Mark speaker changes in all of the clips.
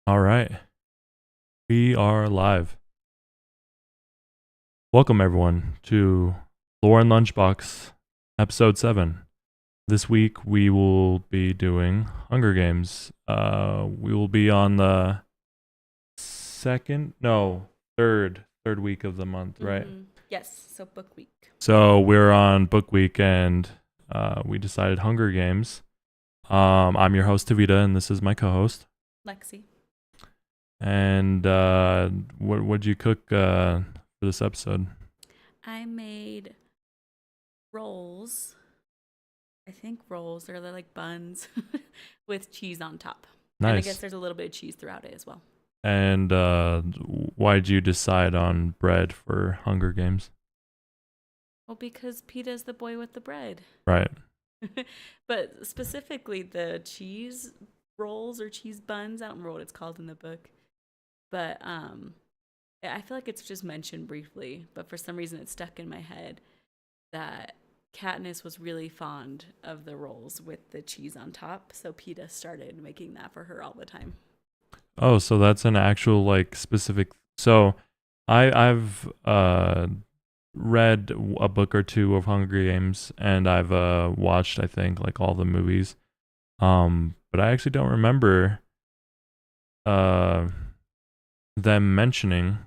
Speaker 1: All right, we are live. Welcome everyone to Lore and Lunchbox, episode 7. This week we will be doing Hunger Games. We will be on the third week of the month, right?
Speaker 2: Yes, so book week.
Speaker 1: So we're on book week, and we decided Hunger Games. I'm your host Tavita, and this is my co-host.
Speaker 2: Lexi.
Speaker 1: And what'd you cook for this episode?
Speaker 2: I made rolls. I think rolls. They're like buns with cheese on top.
Speaker 1: Nice.
Speaker 2: And I guess there's a little bit of cheese throughout it as well.
Speaker 1: And why'd you decide on bread for Hunger Games?
Speaker 2: Well, because Peta's the boy with the bread.
Speaker 1: Right.
Speaker 2: But specifically the cheese rolls or cheese buns. I don't remember what it's called in the book. But I feel like it's just mentioned briefly. But for some reason it stuck in my head that Katniss was really fond of the rolls with the cheese on top, so Peta started making that for her all the time.
Speaker 1: Oh, so that's an actual specific. So I've read a book or two of Hunger Games, and I've watched, I think, all the movies. But I actually don't remember them mentioning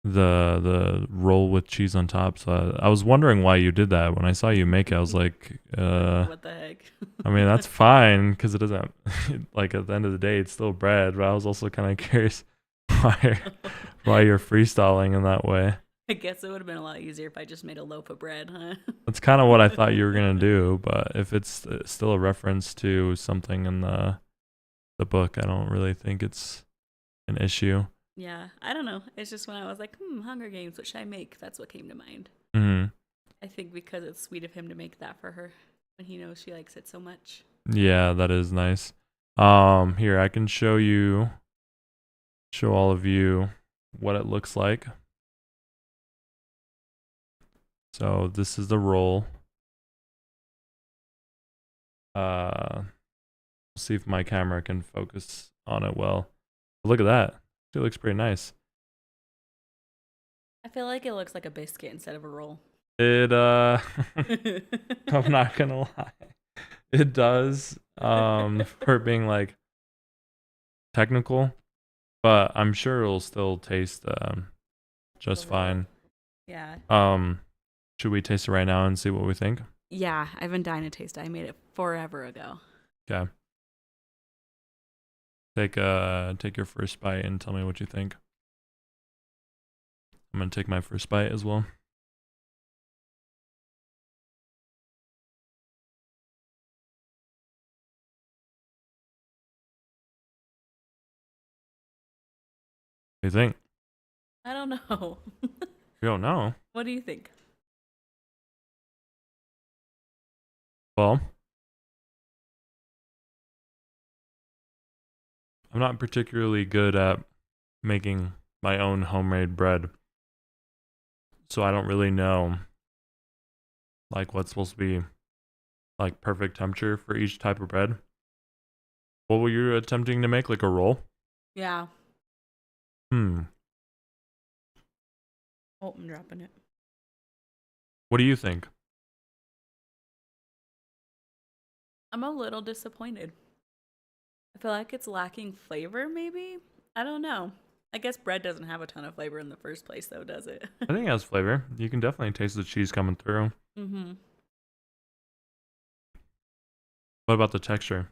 Speaker 1: the roll with cheese on top. So I was wondering why you did that. When I saw you make it, I was like,
Speaker 2: what the heck?
Speaker 1: I mean, that's fine because it doesn't at the end of the day, it's still bread. But I was also kind of curious why you're freestyling in that way.
Speaker 2: I guess it would have been a lot easier if I just made a loaf of bread, huh?
Speaker 1: That's kind of what I thought you were gonna do. But if it's still a reference to something in the book, I don't really think it's an issue.
Speaker 2: Yeah, I don't know. It's just when I was like, Hunger Games, what should I make? That's what came to mind.
Speaker 1: Mm-hmm.
Speaker 2: I think because it's sweet of him to make that for her when he knows she likes it so much.
Speaker 1: Yeah, that is nice. Here, I can show all of you what it looks like. So this is the roll. See if my camera can focus on it well. Look at that. It looks pretty nice.
Speaker 2: I feel like it looks like a biscuit instead of a roll.
Speaker 1: It I'm not gonna lie. It does. For being technical, but I'm sure it'll still taste just fine.
Speaker 2: Yeah.
Speaker 1: Should we taste it right now and see what we think?
Speaker 2: Yeah, I've been dying to taste it. I made it forever ago.
Speaker 1: Okay. Take your first bite and tell me what you think. I'm gonna take my first bite as well. What do you think?
Speaker 2: I don't know.
Speaker 1: You don't know?
Speaker 2: What do you think?
Speaker 1: Well, I'm not particularly good at making my own homemade bread. So I don't really know what's supposed to be perfect temperature for each type of bread. What were you attempting to make? Like a roll?
Speaker 2: Yeah.
Speaker 1: Oh,
Speaker 2: I'm dropping it.
Speaker 1: What do you think?
Speaker 2: I'm a little disappointed. I feel like it's lacking flavor, maybe? I don't know. I guess bread doesn't have a ton of flavor in the first place, though, does it?
Speaker 1: I think it has flavor. You can definitely taste the cheese coming through.
Speaker 2: Mm-hmm.
Speaker 1: What about the texture?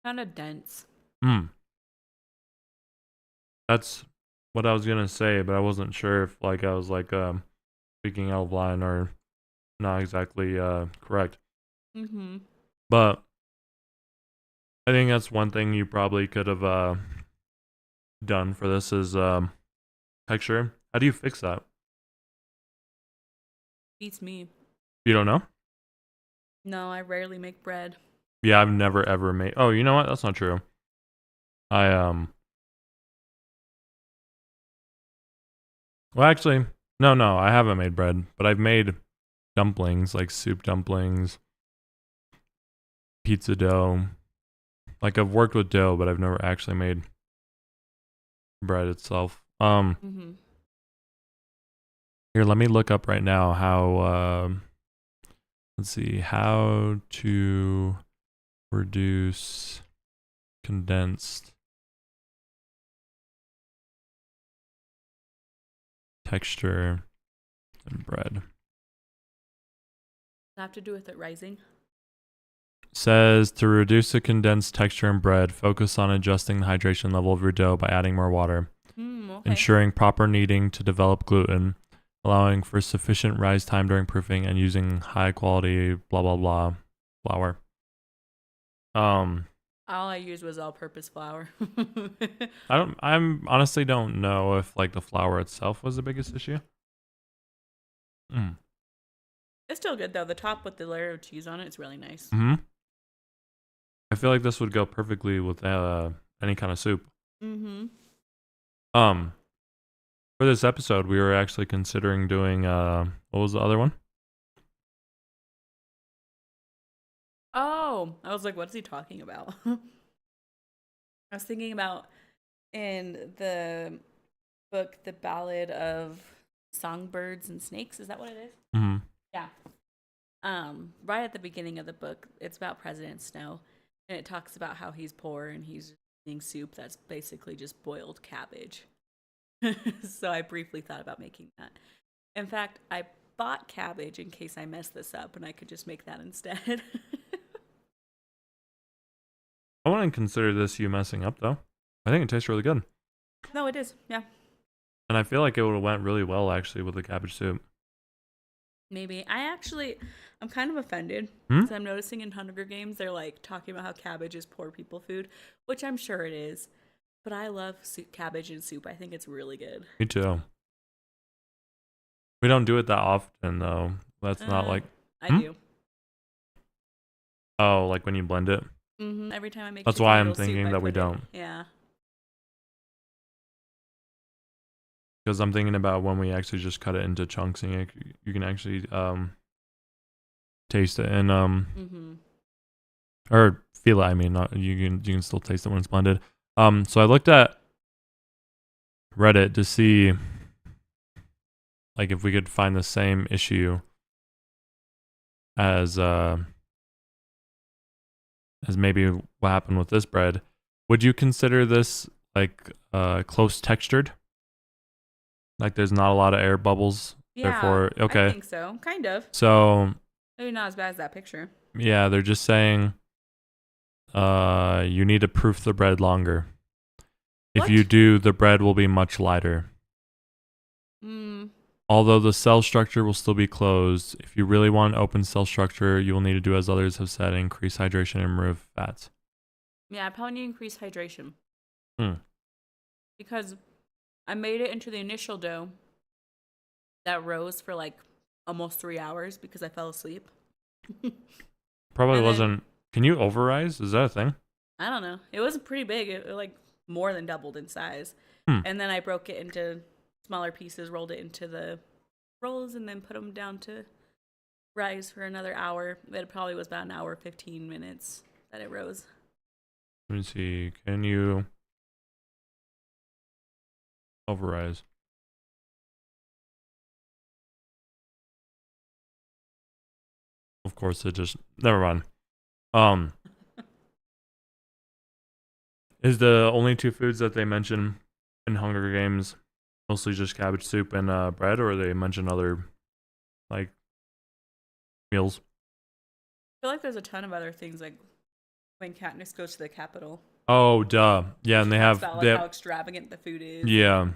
Speaker 2: Kind of dense.
Speaker 1: That's what I was gonna say, but I wasn't sure if I was speaking out of line or not exactly correct.
Speaker 2: Mm-hmm.
Speaker 1: But I think that's one thing you probably could have done for this is texture. How do you fix that?
Speaker 2: Beats me.
Speaker 1: You don't know?
Speaker 2: No, I rarely make bread.
Speaker 1: Yeah, I've never ever made. Oh, you know what? That's not true. I Well, actually, no, I haven't made bread, but I've made dumplings, like soup dumplings, pizza dough, Like I've worked with dough, but I've never actually made bread itself.
Speaker 2: Mm-hmm.
Speaker 1: Here, let me look up right now how. Let's see how to produce condensed texture in bread.
Speaker 2: I have to do with it rising.
Speaker 1: Says to reduce the condensed texture in bread, focus on adjusting the hydration level of your dough by adding more water,
Speaker 2: Okay.
Speaker 1: ensuring proper kneading to develop gluten, allowing for sufficient rise time during proofing, and using high quality blah blah blah flour.
Speaker 2: All I used was all-purpose flour.
Speaker 1: I'm honestly don't know if like the flour itself was the biggest issue.
Speaker 2: It's still good though. The top with the layer of cheese on it is really nice.
Speaker 1: Mm-hmm. I feel like this would go perfectly with any kind of soup.
Speaker 2: Mm-hmm.
Speaker 1: For this episode, we were actually considering doing what was the other one?
Speaker 2: Oh, I was like, what's he talking about? I was thinking about in the book, The Ballad of Songbirds and Snakes. Is that what it is?
Speaker 1: Mm-hmm.
Speaker 2: Yeah. Right at the beginning of the book, it's about President Snow, and it talks about how he's poor and he's eating soup that's basically just boiled cabbage. So I briefly thought about making that. In fact, I bought cabbage in case I mess this up, and I could just make that instead.
Speaker 1: I wouldn't consider this you messing up though. I think it tastes really good,
Speaker 2: No, it is. Yeah.
Speaker 1: and I feel like it would have went really well actually with the cabbage soup.
Speaker 2: Maybe. I'm kind of offended
Speaker 1: Hmm?
Speaker 2: because I'm noticing in Hunger Games they're like talking about how cabbage is poor people food, which I'm sure it is. But I love cabbage and soup. I think it's really good.
Speaker 1: Me too. We don't do it that often though. That's not like.
Speaker 2: I do.
Speaker 1: Oh, like when you blend it.
Speaker 2: Every time I make
Speaker 1: That's
Speaker 2: chicken
Speaker 1: why I'm
Speaker 2: noodle soup,
Speaker 1: thinking
Speaker 2: I
Speaker 1: that we
Speaker 2: put it-
Speaker 1: don't.
Speaker 2: Yeah.
Speaker 1: Because I'm thinking about when we actually just cut it into chunks and you can actually taste it and or feel it. I mean, not you can still taste it when it's blended. So I looked at Reddit to see like if we could find the same issue as maybe what happened with this bread. Would you consider this like close textured? Like there's not a lot of air bubbles.
Speaker 2: Yeah.
Speaker 1: Therefore, okay.
Speaker 2: I think so. Kind of.
Speaker 1: So
Speaker 2: Maybe not as bad as that picture.
Speaker 1: yeah, they're just saying you need to proof the bread longer. If
Speaker 2: What?
Speaker 1: you do, the bread will be much lighter. Although the cell structure will still be closed, if you really want open cell structure, you will need to do as others have said, increase hydration and remove fats.
Speaker 2: Yeah, I probably need to increase hydration.
Speaker 1: Hmm.
Speaker 2: Because I made it into the initial dough that rose for like almost 3 hours because I fell asleep.
Speaker 1: Probably
Speaker 2: And then-
Speaker 1: wasn't. Can you overrise? Is that a thing?
Speaker 2: I don't know. It was pretty big. It like more than doubled in size. And then I broke it into smaller pieces, rolled it into the rolls, and then put them down to rise for another hour. It probably was about an hour, 15 minutes that it rose.
Speaker 1: Let me see. Can you overrise? Of course, it just never mind. Is the only two foods that they mention in Hunger Games mostly just cabbage soup and bread, or they mention other like meals?
Speaker 2: I feel like there's a ton of other things, like when Katniss goes to the Capitol.
Speaker 1: Oh, duh. Yeah, and they have
Speaker 2: About like how extravagant the food is.
Speaker 1: yeah.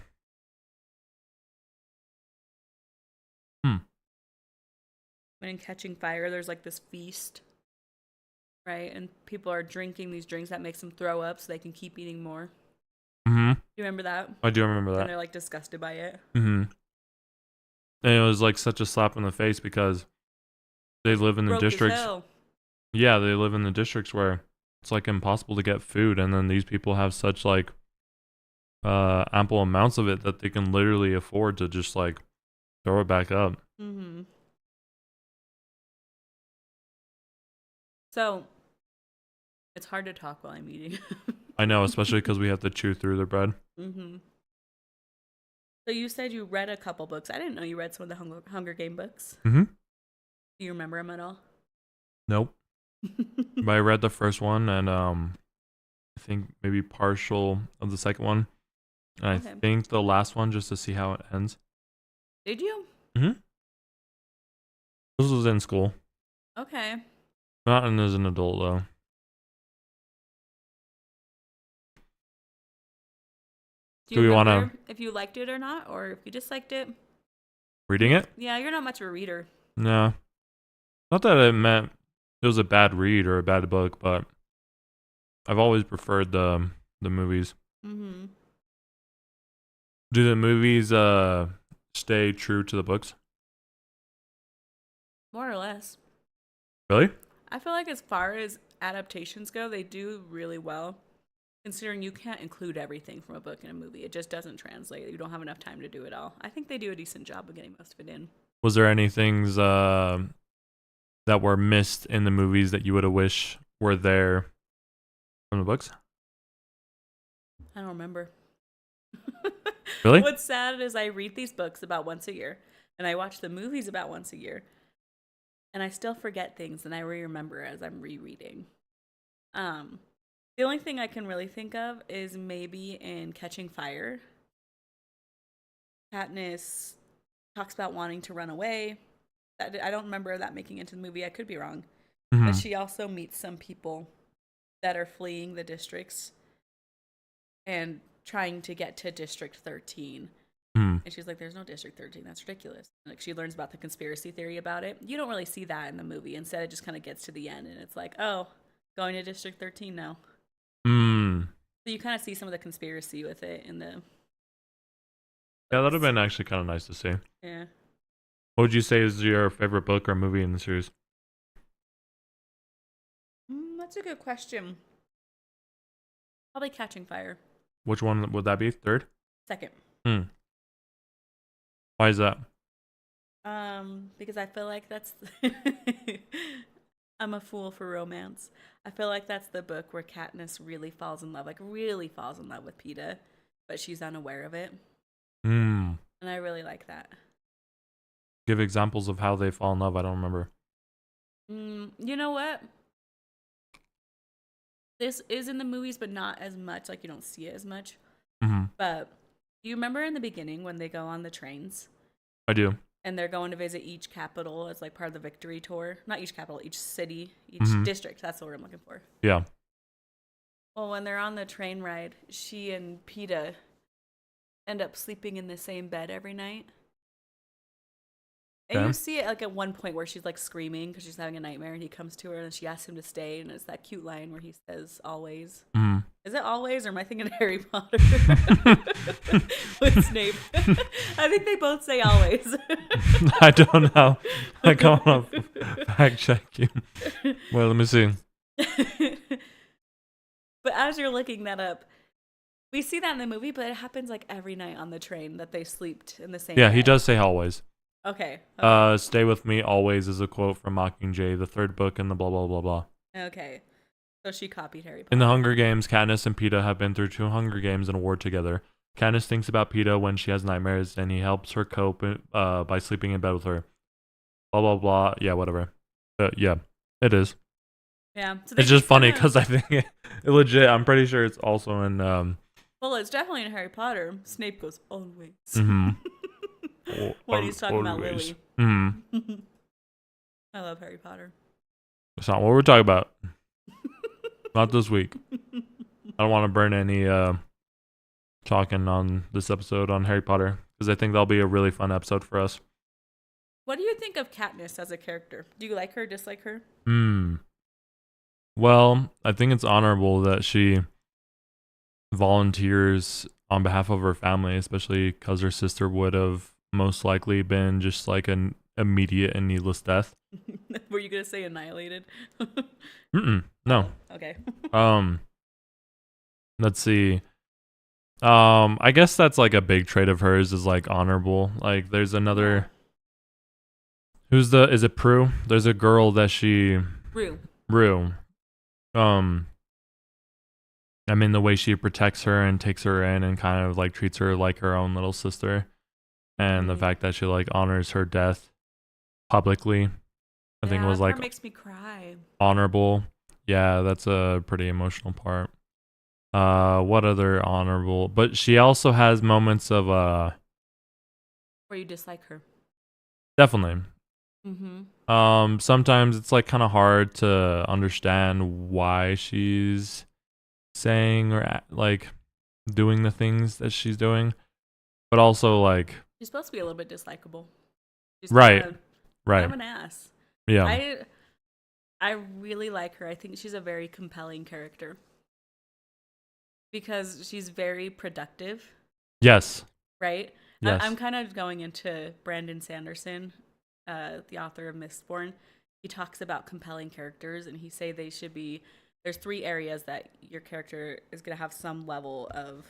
Speaker 2: When in Catching Fire, there's like this feast, right? And people are drinking these drinks that makes them throw up so they can keep eating more.
Speaker 1: Mm-hmm.
Speaker 2: Do you remember that?
Speaker 1: I do remember that.
Speaker 2: And they're like disgusted by it.
Speaker 1: Mm-hmm. And it was like such a slap in the face because they live in the
Speaker 2: Broke as
Speaker 1: districts.
Speaker 2: hell.
Speaker 1: Yeah, they live in the districts where it's like impossible to get food, and then these people have such like ample amounts of it that they can literally afford to just like throw it back up.
Speaker 2: Mm-hmm. So, It's hard to talk while I'm eating.
Speaker 1: I know, especially because we have to chew through the bread.
Speaker 2: Mm-hmm. So you said you read a couple books. I didn't know you read some of the Hunger Game books.
Speaker 1: Mm-hmm.
Speaker 2: Do you remember them at all?
Speaker 1: Nope. But I read the first one and I think maybe partial of the second one. And
Speaker 2: Okay.
Speaker 1: I think the last one just to see how it ends.
Speaker 2: Did you?
Speaker 1: Mm-hmm. This was in school.
Speaker 2: Okay.
Speaker 1: Not as an adult though.
Speaker 2: Do
Speaker 1: Do
Speaker 2: you
Speaker 1: we want to
Speaker 2: remember if you liked it or not, or if you disliked it?
Speaker 1: reading it?
Speaker 2: Yeah, you're not much of a reader.
Speaker 1: No. Not that it meant it was a bad read or a bad book, but I've always preferred the movies.
Speaker 2: Mm-hmm.
Speaker 1: Do the movies stay true to the books?
Speaker 2: More or less.
Speaker 1: Really?
Speaker 2: I feel like as far as adaptations go, they do really well. Considering you can't include everything from a book in a movie, it just doesn't translate. You don't have enough time to do it all. I think they do a decent job of getting most of it in.
Speaker 1: Was there any things that were missed in the movies that you would have wished were there from the books?
Speaker 2: I don't remember.
Speaker 1: Really?
Speaker 2: What's sad is I read these books about once a year, and I watch the movies about once a year, and I still forget things, and I remember as I'm rereading. The only thing I can really think of is maybe in Catching Fire. Katniss talks about wanting to run away. I don't remember that making it into the movie. I could be wrong.
Speaker 1: Mm-hmm.
Speaker 2: But she also meets some people that are fleeing the districts and trying to get to District 13.
Speaker 1: Mm-hmm.
Speaker 2: And she's like, there's no District 13. That's ridiculous. And like, she learns about the conspiracy theory about it. You don't really see that in the movie. Instead, it just kind of gets to the end, and it's like, oh, going to District 13 now.
Speaker 1: Mm.
Speaker 2: So you kind of see some of the conspiracy with it in the...
Speaker 1: Yeah, that would have been actually kind of nice to see.
Speaker 2: Yeah.
Speaker 1: What would you say is your favorite book or movie in the series?
Speaker 2: That's a good question. Probably Catching Fire.
Speaker 1: Which one would that be? Third?
Speaker 2: Second.
Speaker 1: Why is that?
Speaker 2: Because I feel like that's... I'm a fool for romance. I feel like that's the book where Katniss really falls in love, like really falls in love with Peeta, but she's unaware of it. And I really like that.
Speaker 1: Give examples of how they fall in love. I don't remember.
Speaker 2: You know what? This is in the movies, but not as much. Like, you don't see it as much.
Speaker 1: Mm-hmm.
Speaker 2: But do you remember in the beginning when they go on the trains?
Speaker 1: I do.
Speaker 2: And they're going to visit each capital as like part of the victory tour. Not each capital, each city, each district. That's the word I'm looking for.
Speaker 1: Yeah.
Speaker 2: Well, when they're on the train ride, she and Peeta end up sleeping in the same bed every night. And you see it like at one point where she's like screaming because she's having a nightmare, and he comes to her and she asks him to stay, and it's that cute line where he says always. Is it always, or am I thinking Harry Potter with Snape? I think they both say always.
Speaker 1: I don't know. I can't fact check you. Well, let me see.
Speaker 2: But as you're looking that up, we see that in the movie, but it happens like every night on the train that they slept in the same bed.
Speaker 1: He does say always.
Speaker 2: Okay.
Speaker 1: Stay with me always is a quote from Mockingjay, the third book in the blah blah blah blah.
Speaker 2: Okay. So she copied Harry Potter.
Speaker 1: In the Hunger Games, Katniss and Peeta have been through 2 Hunger Games and a war together. Katniss thinks about Peeta when she has nightmares, and he helps her cope by sleeping in bed with her. Blah blah blah. Yeah, whatever. Yeah, it is.
Speaker 2: Yeah. So
Speaker 1: it's just funny because I think it legit. I'm pretty sure it's also in.
Speaker 2: Well, it's definitely in Harry Potter. Snape goes always. When he's talking about Lily. I love Harry Potter.
Speaker 1: That's not what we're talking about. Not this week. I don't want to burn any talking on this episode on Harry Potter because I think that'll be a really fun episode for us.
Speaker 2: What do you think of Katniss as a character? Do you like her, dislike her?
Speaker 1: Well, I think it's honorable that she volunteers on behalf of her family, especially because her sister would have most likely been just like an immediate and needless death.
Speaker 2: Were you gonna say annihilated?
Speaker 1: No.
Speaker 2: Okay.
Speaker 1: Let's see. I guess that's like a big trait of hers is like honorable. Like there's another. Is it Prue? There's a girl that she.
Speaker 2: Rue.
Speaker 1: I mean, the way she protects her and takes her in and kind of like treats her like her own little sister, and the fact that she like honors her death publicly, I think was
Speaker 2: that
Speaker 1: like
Speaker 2: part makes me cry.
Speaker 1: honorable. Yeah, that's a pretty emotional part. What other honorable? But she also has moments of
Speaker 2: Where you dislike her.
Speaker 1: definitely.
Speaker 2: Mm-hmm.
Speaker 1: Sometimes it's like kind of hard to understand why she's saying or like doing the things that she's doing, but also like
Speaker 2: She's supposed to be a little bit dislikable. She's
Speaker 1: right,
Speaker 2: kind
Speaker 1: right,
Speaker 2: of an ass.
Speaker 1: yeah,
Speaker 2: I really like her. I think she's a very compelling character because she's very productive,
Speaker 1: yes,
Speaker 2: right?
Speaker 1: yes,
Speaker 2: I'm kind of going into Brandon Sanderson, the author of Mistborn. He talks about compelling characters, and he say they should be. There's 3 areas that your character is going to have some level of.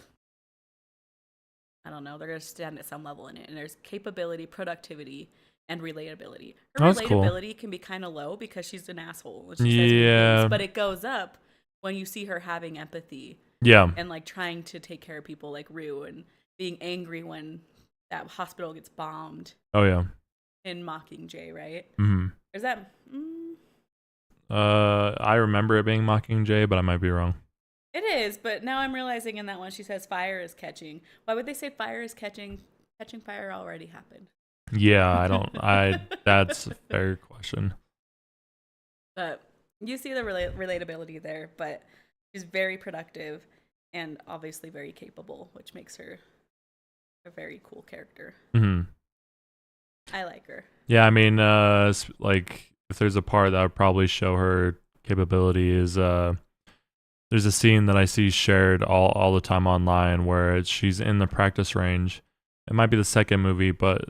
Speaker 2: I don't know. They're going to stand at some level in it, and there's capability, productivity, and relatability. Her
Speaker 1: that's cool.
Speaker 2: relatability can be kind of low because she's an asshole when she says mean things,
Speaker 1: Yeah,
Speaker 2: but it goes up when you see her having empathy
Speaker 1: yeah,
Speaker 2: and like trying to take care of people like Rue and being angry when that hospital gets bombed
Speaker 1: oh yeah.
Speaker 2: in Mockingjay, right?
Speaker 1: Mm-hmm.
Speaker 2: Is that
Speaker 1: I remember it being Mockingjay, but I might be wrong.
Speaker 2: it is, but now I'm realizing in that one she says fire is catching. Why would they say fire is catching? Catching fire already happened.
Speaker 1: Yeah, I don't. That's a fair question.
Speaker 2: But you see the relatability there, but she's very productive and obviously very capable, which makes her a very cool character.
Speaker 1: Hmm.
Speaker 2: I like her.
Speaker 1: Yeah, I mean, like if there's a part that would probably show her capability is there's a scene that I see shared all the time online where she's in the practice range. It might be the second movie, but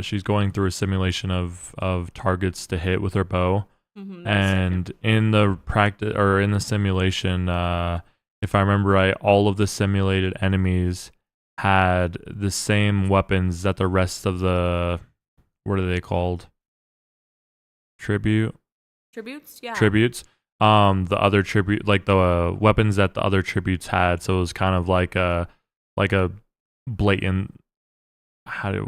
Speaker 1: she's going through a simulation of targets to hit with her bow. And in the practice or in the simulation, if I remember right, all of the simulated enemies had the same weapons that the rest of the what are they called?
Speaker 2: Tributes, yeah.
Speaker 1: Tributes. The other tribute, like the weapons that the other tributes had. So it was kind of like a blatant.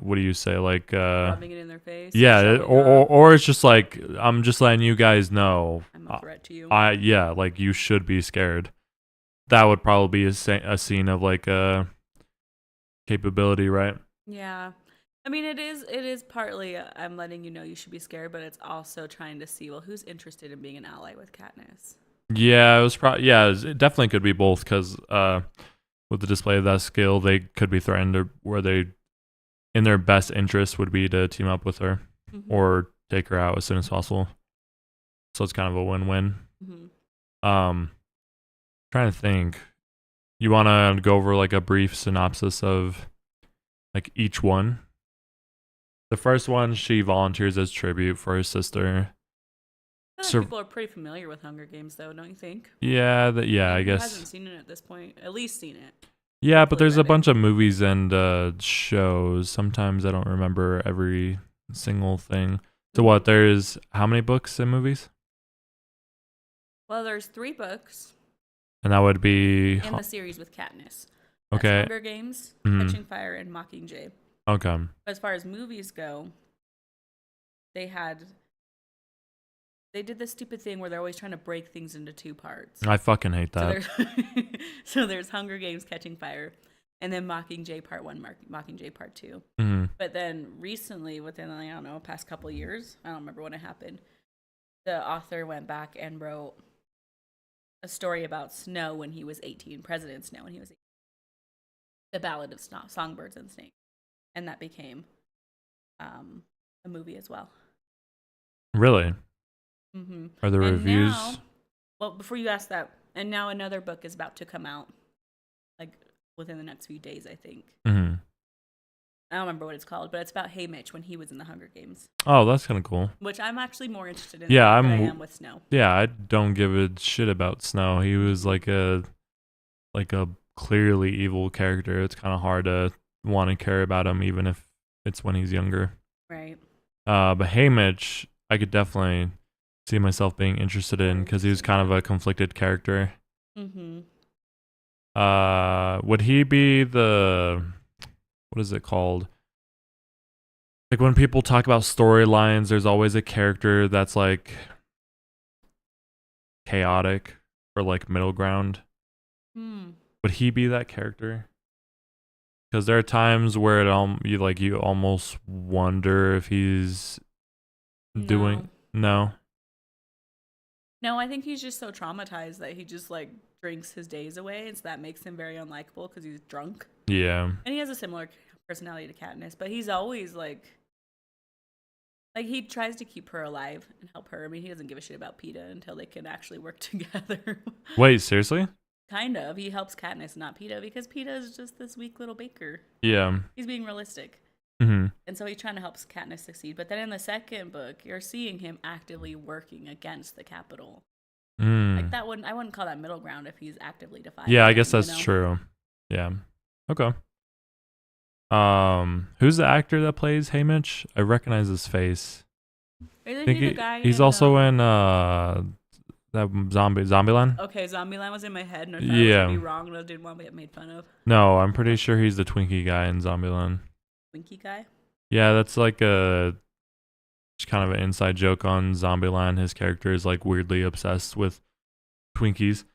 Speaker 1: What do you say? Like
Speaker 2: rubbing it in their face.
Speaker 1: yeah, or it's just like I'm just letting you guys know.
Speaker 2: I'm a threat to you.
Speaker 1: Yeah, like you should be scared. That would probably be a scene of like a capability, right?
Speaker 2: Yeah. I mean, it is partly I'm letting you know you should be scared, but it's also trying to see, well, who's interested in being an ally with Katniss?
Speaker 1: Yeah, it was probably it definitely could be both because with the display of that skill, they could be threatened or where they in their best interest would be to team up with her or take her out as soon as possible. So it's kind of a win-win. Trying to think. You want to go over like a brief synopsis of like each one? The first one, she volunteers as tribute for her sister.
Speaker 2: People are pretty familiar with Hunger Games, though, don't you think?
Speaker 1: Yeah, I guess.
Speaker 2: Who hasn't seen it at this point? At least seen it.
Speaker 1: Yeah, but there's a bunch of movies and shows. Sometimes I don't remember every single thing. So what? There's how many books and movies?
Speaker 2: Well, there's 3 books.
Speaker 1: And that would be
Speaker 2: in the series with Katniss.
Speaker 1: That's okay.
Speaker 2: Hunger Games, Catching Fire, and Mockingjay.
Speaker 1: Okay.
Speaker 2: As far as movies go, they did this stupid thing where they're always trying to break things into 2 parts.
Speaker 1: I fucking hate that.
Speaker 2: So there's Hunger Games, Catching Fire, and then Mockingjay Part 1, Mockingjay Part 2. But then recently, within, I don't know, past couple years, I don't remember when it happened, the author went back and wrote a story about Snow when he was 18, President Snow when he was 18. The Ballad of Songbirds and Snakes. And that became a movie as well.
Speaker 1: Really? Are the reviews?
Speaker 2: Now, well, before you ask that, and now another book is about to come out, like within the next few days, I think. I don't remember what it's called, but it's about Haymitch when he was in the Hunger Games.
Speaker 1: Oh, that's kind of cool.
Speaker 2: Which I'm actually more interested in
Speaker 1: than I
Speaker 2: am with Snow.
Speaker 1: Yeah, I don't give a shit about Snow. He was like a clearly evil character. It's kind of hard to want to care about him, even if it's when he's younger.
Speaker 2: Right.
Speaker 1: But Haymitch, I could definitely see myself being interested in because he was kind of a conflicted character. Would he be the, what is it called? Like when people talk about storylines, there's always a character that's like chaotic or like middle ground.
Speaker 2: Hmm.
Speaker 1: Would he be that character? Because there are times where you almost wonder if he's doing no.
Speaker 2: No, I think he's just so traumatized that he just like drinks his days away, and so that makes him very unlikable because he's drunk.
Speaker 1: Yeah.
Speaker 2: And he has a similar personality to Katniss, but he's always like he tries to keep her alive and help her. I mean, he doesn't give a shit about PETA until they can actually work together.
Speaker 1: Wait, seriously?
Speaker 2: Kind of. He helps Katniss, not PETA, because PETA is just this weak little baker.
Speaker 1: Yeah.
Speaker 2: He's being realistic.
Speaker 1: Mm-hmm.
Speaker 2: And so he's trying to help Katniss succeed. But then in the second book, you're seeing him actively working against the Capitol. Like that I wouldn't call that middle ground if he's actively defying.
Speaker 1: Yeah, I guess that's true. Yeah. Okay. Who's the actor that plays Haymitch? I recognize his face.
Speaker 2: Isn't he the guy
Speaker 1: he's also in that Zombieland?
Speaker 2: Okay, Zombieland was in my head, and I thought I was gonna be wrong, and I didn't want to get made fun of.
Speaker 1: No, I'm pretty sure he's the Twinkie guy in Zombieland.
Speaker 2: Twinkie guy?
Speaker 1: Yeah, that's like a kind of an inside joke on Zombieland. His character is like weirdly obsessed with Twinkies.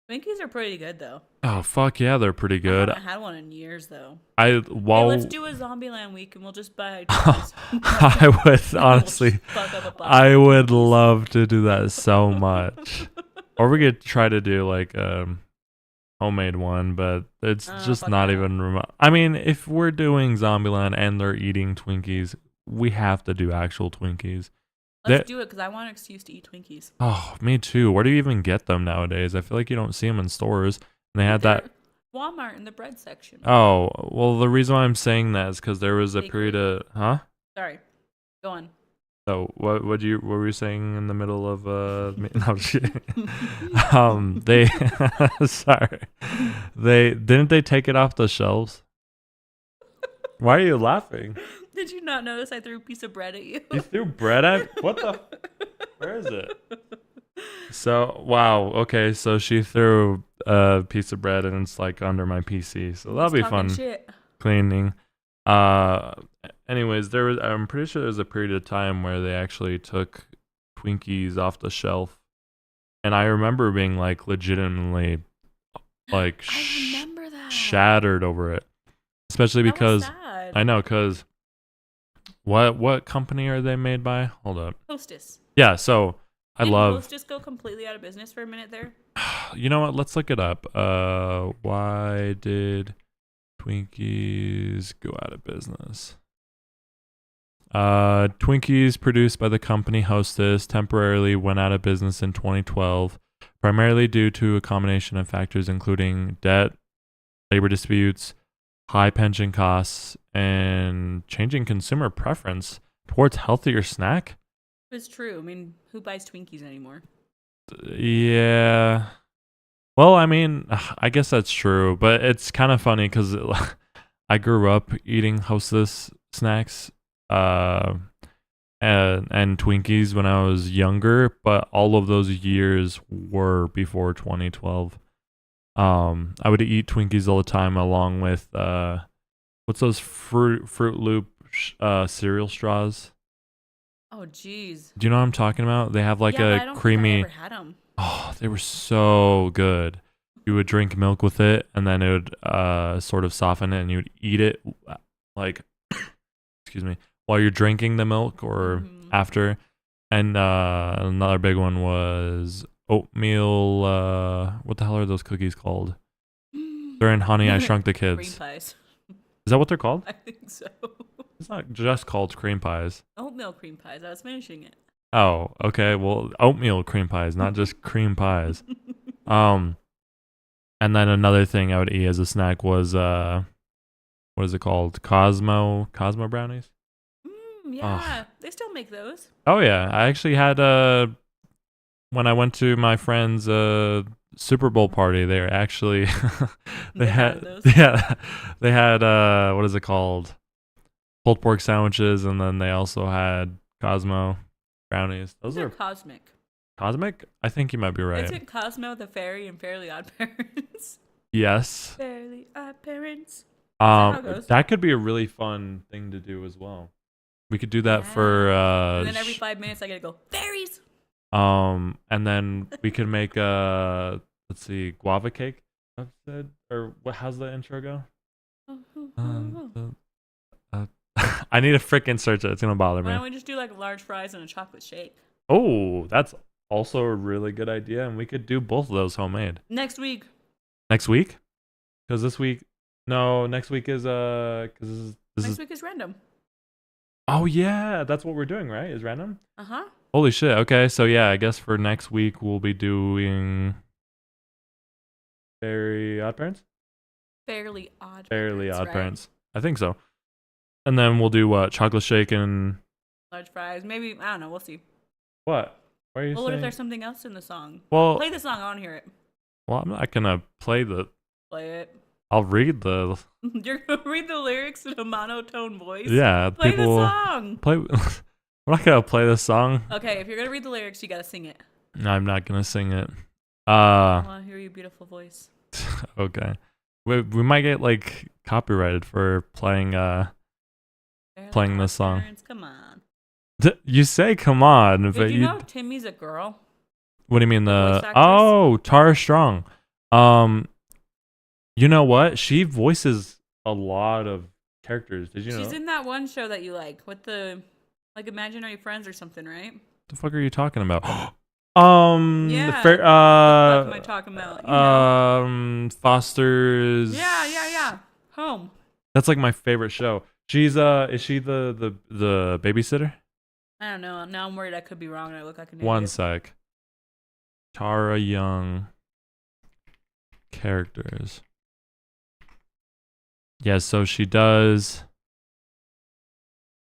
Speaker 2: Twinkies are pretty good though.
Speaker 1: Oh fuck yeah, they're pretty good.
Speaker 2: I haven't had one in years though.
Speaker 1: Hey,
Speaker 2: let's do a Zombieland week and we'll just buy Twinkies.
Speaker 1: I would honestly, I would love to do that so much. Or we could try to do like homemade one, but it's just not even remote. I mean, if we're doing Zombieland and they're eating Twinkies, we have to do actual Twinkies.
Speaker 2: Let's do it because I want an excuse to eat Twinkies.
Speaker 1: Oh, me too. Where do you even get them nowadays? I feel like you don't see them in stores. And they had that
Speaker 2: Walmart in the bread section.
Speaker 1: Oh, well, the reason why I'm saying that is because there was a period of
Speaker 2: Sorry, go on.
Speaker 1: So what were you saying in the middle of no shit. They sorry. They take it off the shelves? Why are you laughing?
Speaker 2: Did you not notice I threw a piece of bread at you?
Speaker 1: You threw bread at what the where is it? So wow, okay, so she threw a piece of bread and it's like under my PC. So that'll be fun.
Speaker 2: Shit.
Speaker 1: Cleaning. Anyways, I'm pretty sure there was a period of time where they actually took Twinkies off the shelf. And I remember being like legitimately like
Speaker 2: I remember that.
Speaker 1: Shattered over it. Especially because I know cuz what company are they made by? Hold up.
Speaker 2: Hostess.
Speaker 1: Yeah, so I love
Speaker 2: Hostess go completely out of business for a minute there?
Speaker 1: You know what? Let's look it up. Why did Twinkies go out of business? Twinkies produced by the company Hostess temporarily went out of business in 2012, primarily due to a combination of factors including debt, labor disputes, high pension costs, and changing consumer preference towards healthier snack.
Speaker 2: It's true. I mean, who buys Twinkies anymore?
Speaker 1: Yeah. Well, I mean, I guess that's true, but it's kind of funny because I grew up eating Hostess snacks and Twinkies when I was younger, but all of those years were before 2012. I would eat Twinkies all the time along with what's those Fruit Loop cereal straws?
Speaker 2: Oh, jeez.
Speaker 1: Do you know what I'm talking about? They have like a creamy.
Speaker 2: I never had them.
Speaker 1: Oh, they were so good. You would drink milk with it, and then it would sort of soften it, and you would eat it like, excuse me, while you're drinking the milk or after. And another big one was oatmeal. What the hell are those cookies called? They're in Honey, I Shrunk the Kids.
Speaker 2: Cream pies.
Speaker 1: Is that what they're called?
Speaker 2: I think so.
Speaker 1: It's not just called cream pies.
Speaker 2: Oatmeal cream pies. I was finishing it.
Speaker 1: Oh, okay. Well, oatmeal cream pies, not just cream pies. And then another thing I would eat as a snack was what is it called? Cosmo brownies?
Speaker 2: Yeah, they still make those.
Speaker 1: Oh yeah, I actually had when I went to my friend's Super Bowl party, they were actually they had those. Yeah, they had what is it called? Pulled pork sandwiches, and then they also had Cosmo brownies. Those are
Speaker 2: cosmic.
Speaker 1: Cosmic? I think you might be right.
Speaker 2: Isn't Cosmo the fairy in Fairly Odd Parents?
Speaker 1: Yes.
Speaker 2: Fairly Odd Parents. How it goes?
Speaker 1: That could be a really fun thing to do as well. We could do that for
Speaker 2: And then every 5 minutes I gotta go fairies.
Speaker 1: and then we could make let's see, guava cake. I've said, or what? How's the intro go? I need to frickin' search it. It's gonna bother me.
Speaker 2: Why don't we just do like large fries and a chocolate shake?
Speaker 1: Oh, that's also a really good idea, and we could do both of those homemade
Speaker 2: Next week.
Speaker 1: next week. Because this week, no, next week is because
Speaker 2: Next week is random.
Speaker 1: Oh yeah, that's what we're doing, right? Is random?
Speaker 2: Uh-huh.
Speaker 1: Holy shit. Okay, so yeah, I guess for next week we'll be doing Fairly Odd Parents.
Speaker 2: Fairly Odd
Speaker 1: Parents. I think so. And then we'll do what? Chocolate shake and
Speaker 2: large fries. Maybe, I don't know. We'll see.
Speaker 1: what? What are you saying?
Speaker 2: What if there's something else in the song?
Speaker 1: Well,
Speaker 2: play the song. I want to hear it.
Speaker 1: Well, I'm not gonna play
Speaker 2: it.
Speaker 1: I'll read the.
Speaker 2: You're gonna read the lyrics in a monotone voice.
Speaker 1: Yeah,
Speaker 2: play
Speaker 1: people
Speaker 2: the song.
Speaker 1: I'm not gonna play the song.
Speaker 2: Okay, if you're gonna read the lyrics, you gotta sing it.
Speaker 1: No, I'm not gonna sing it.
Speaker 2: I want to hear your beautiful voice.
Speaker 1: Okay, we might get like copyrighted for playing this song.
Speaker 2: Parents, come on.
Speaker 1: You say come on,
Speaker 2: Did
Speaker 1: but
Speaker 2: you know Timmy's a girl?
Speaker 1: What do you mean
Speaker 2: voice actress?
Speaker 1: Oh, Tara Strong. You know what? She voices a lot of characters. Did you know?
Speaker 2: She's in that one show that you like with the like imaginary friends or something, right?
Speaker 1: The fuck are you talking about?
Speaker 2: Yeah.
Speaker 1: The
Speaker 2: what the fuck am I talking about? You know?
Speaker 1: Foster's.
Speaker 2: Yeah. Home.
Speaker 1: That's like my favorite show. She's is she the babysitter?
Speaker 2: I don't know. Now I'm worried I could be wrong and I look like an idiot.
Speaker 1: One sec. Tara Young characters. Yeah, so she does.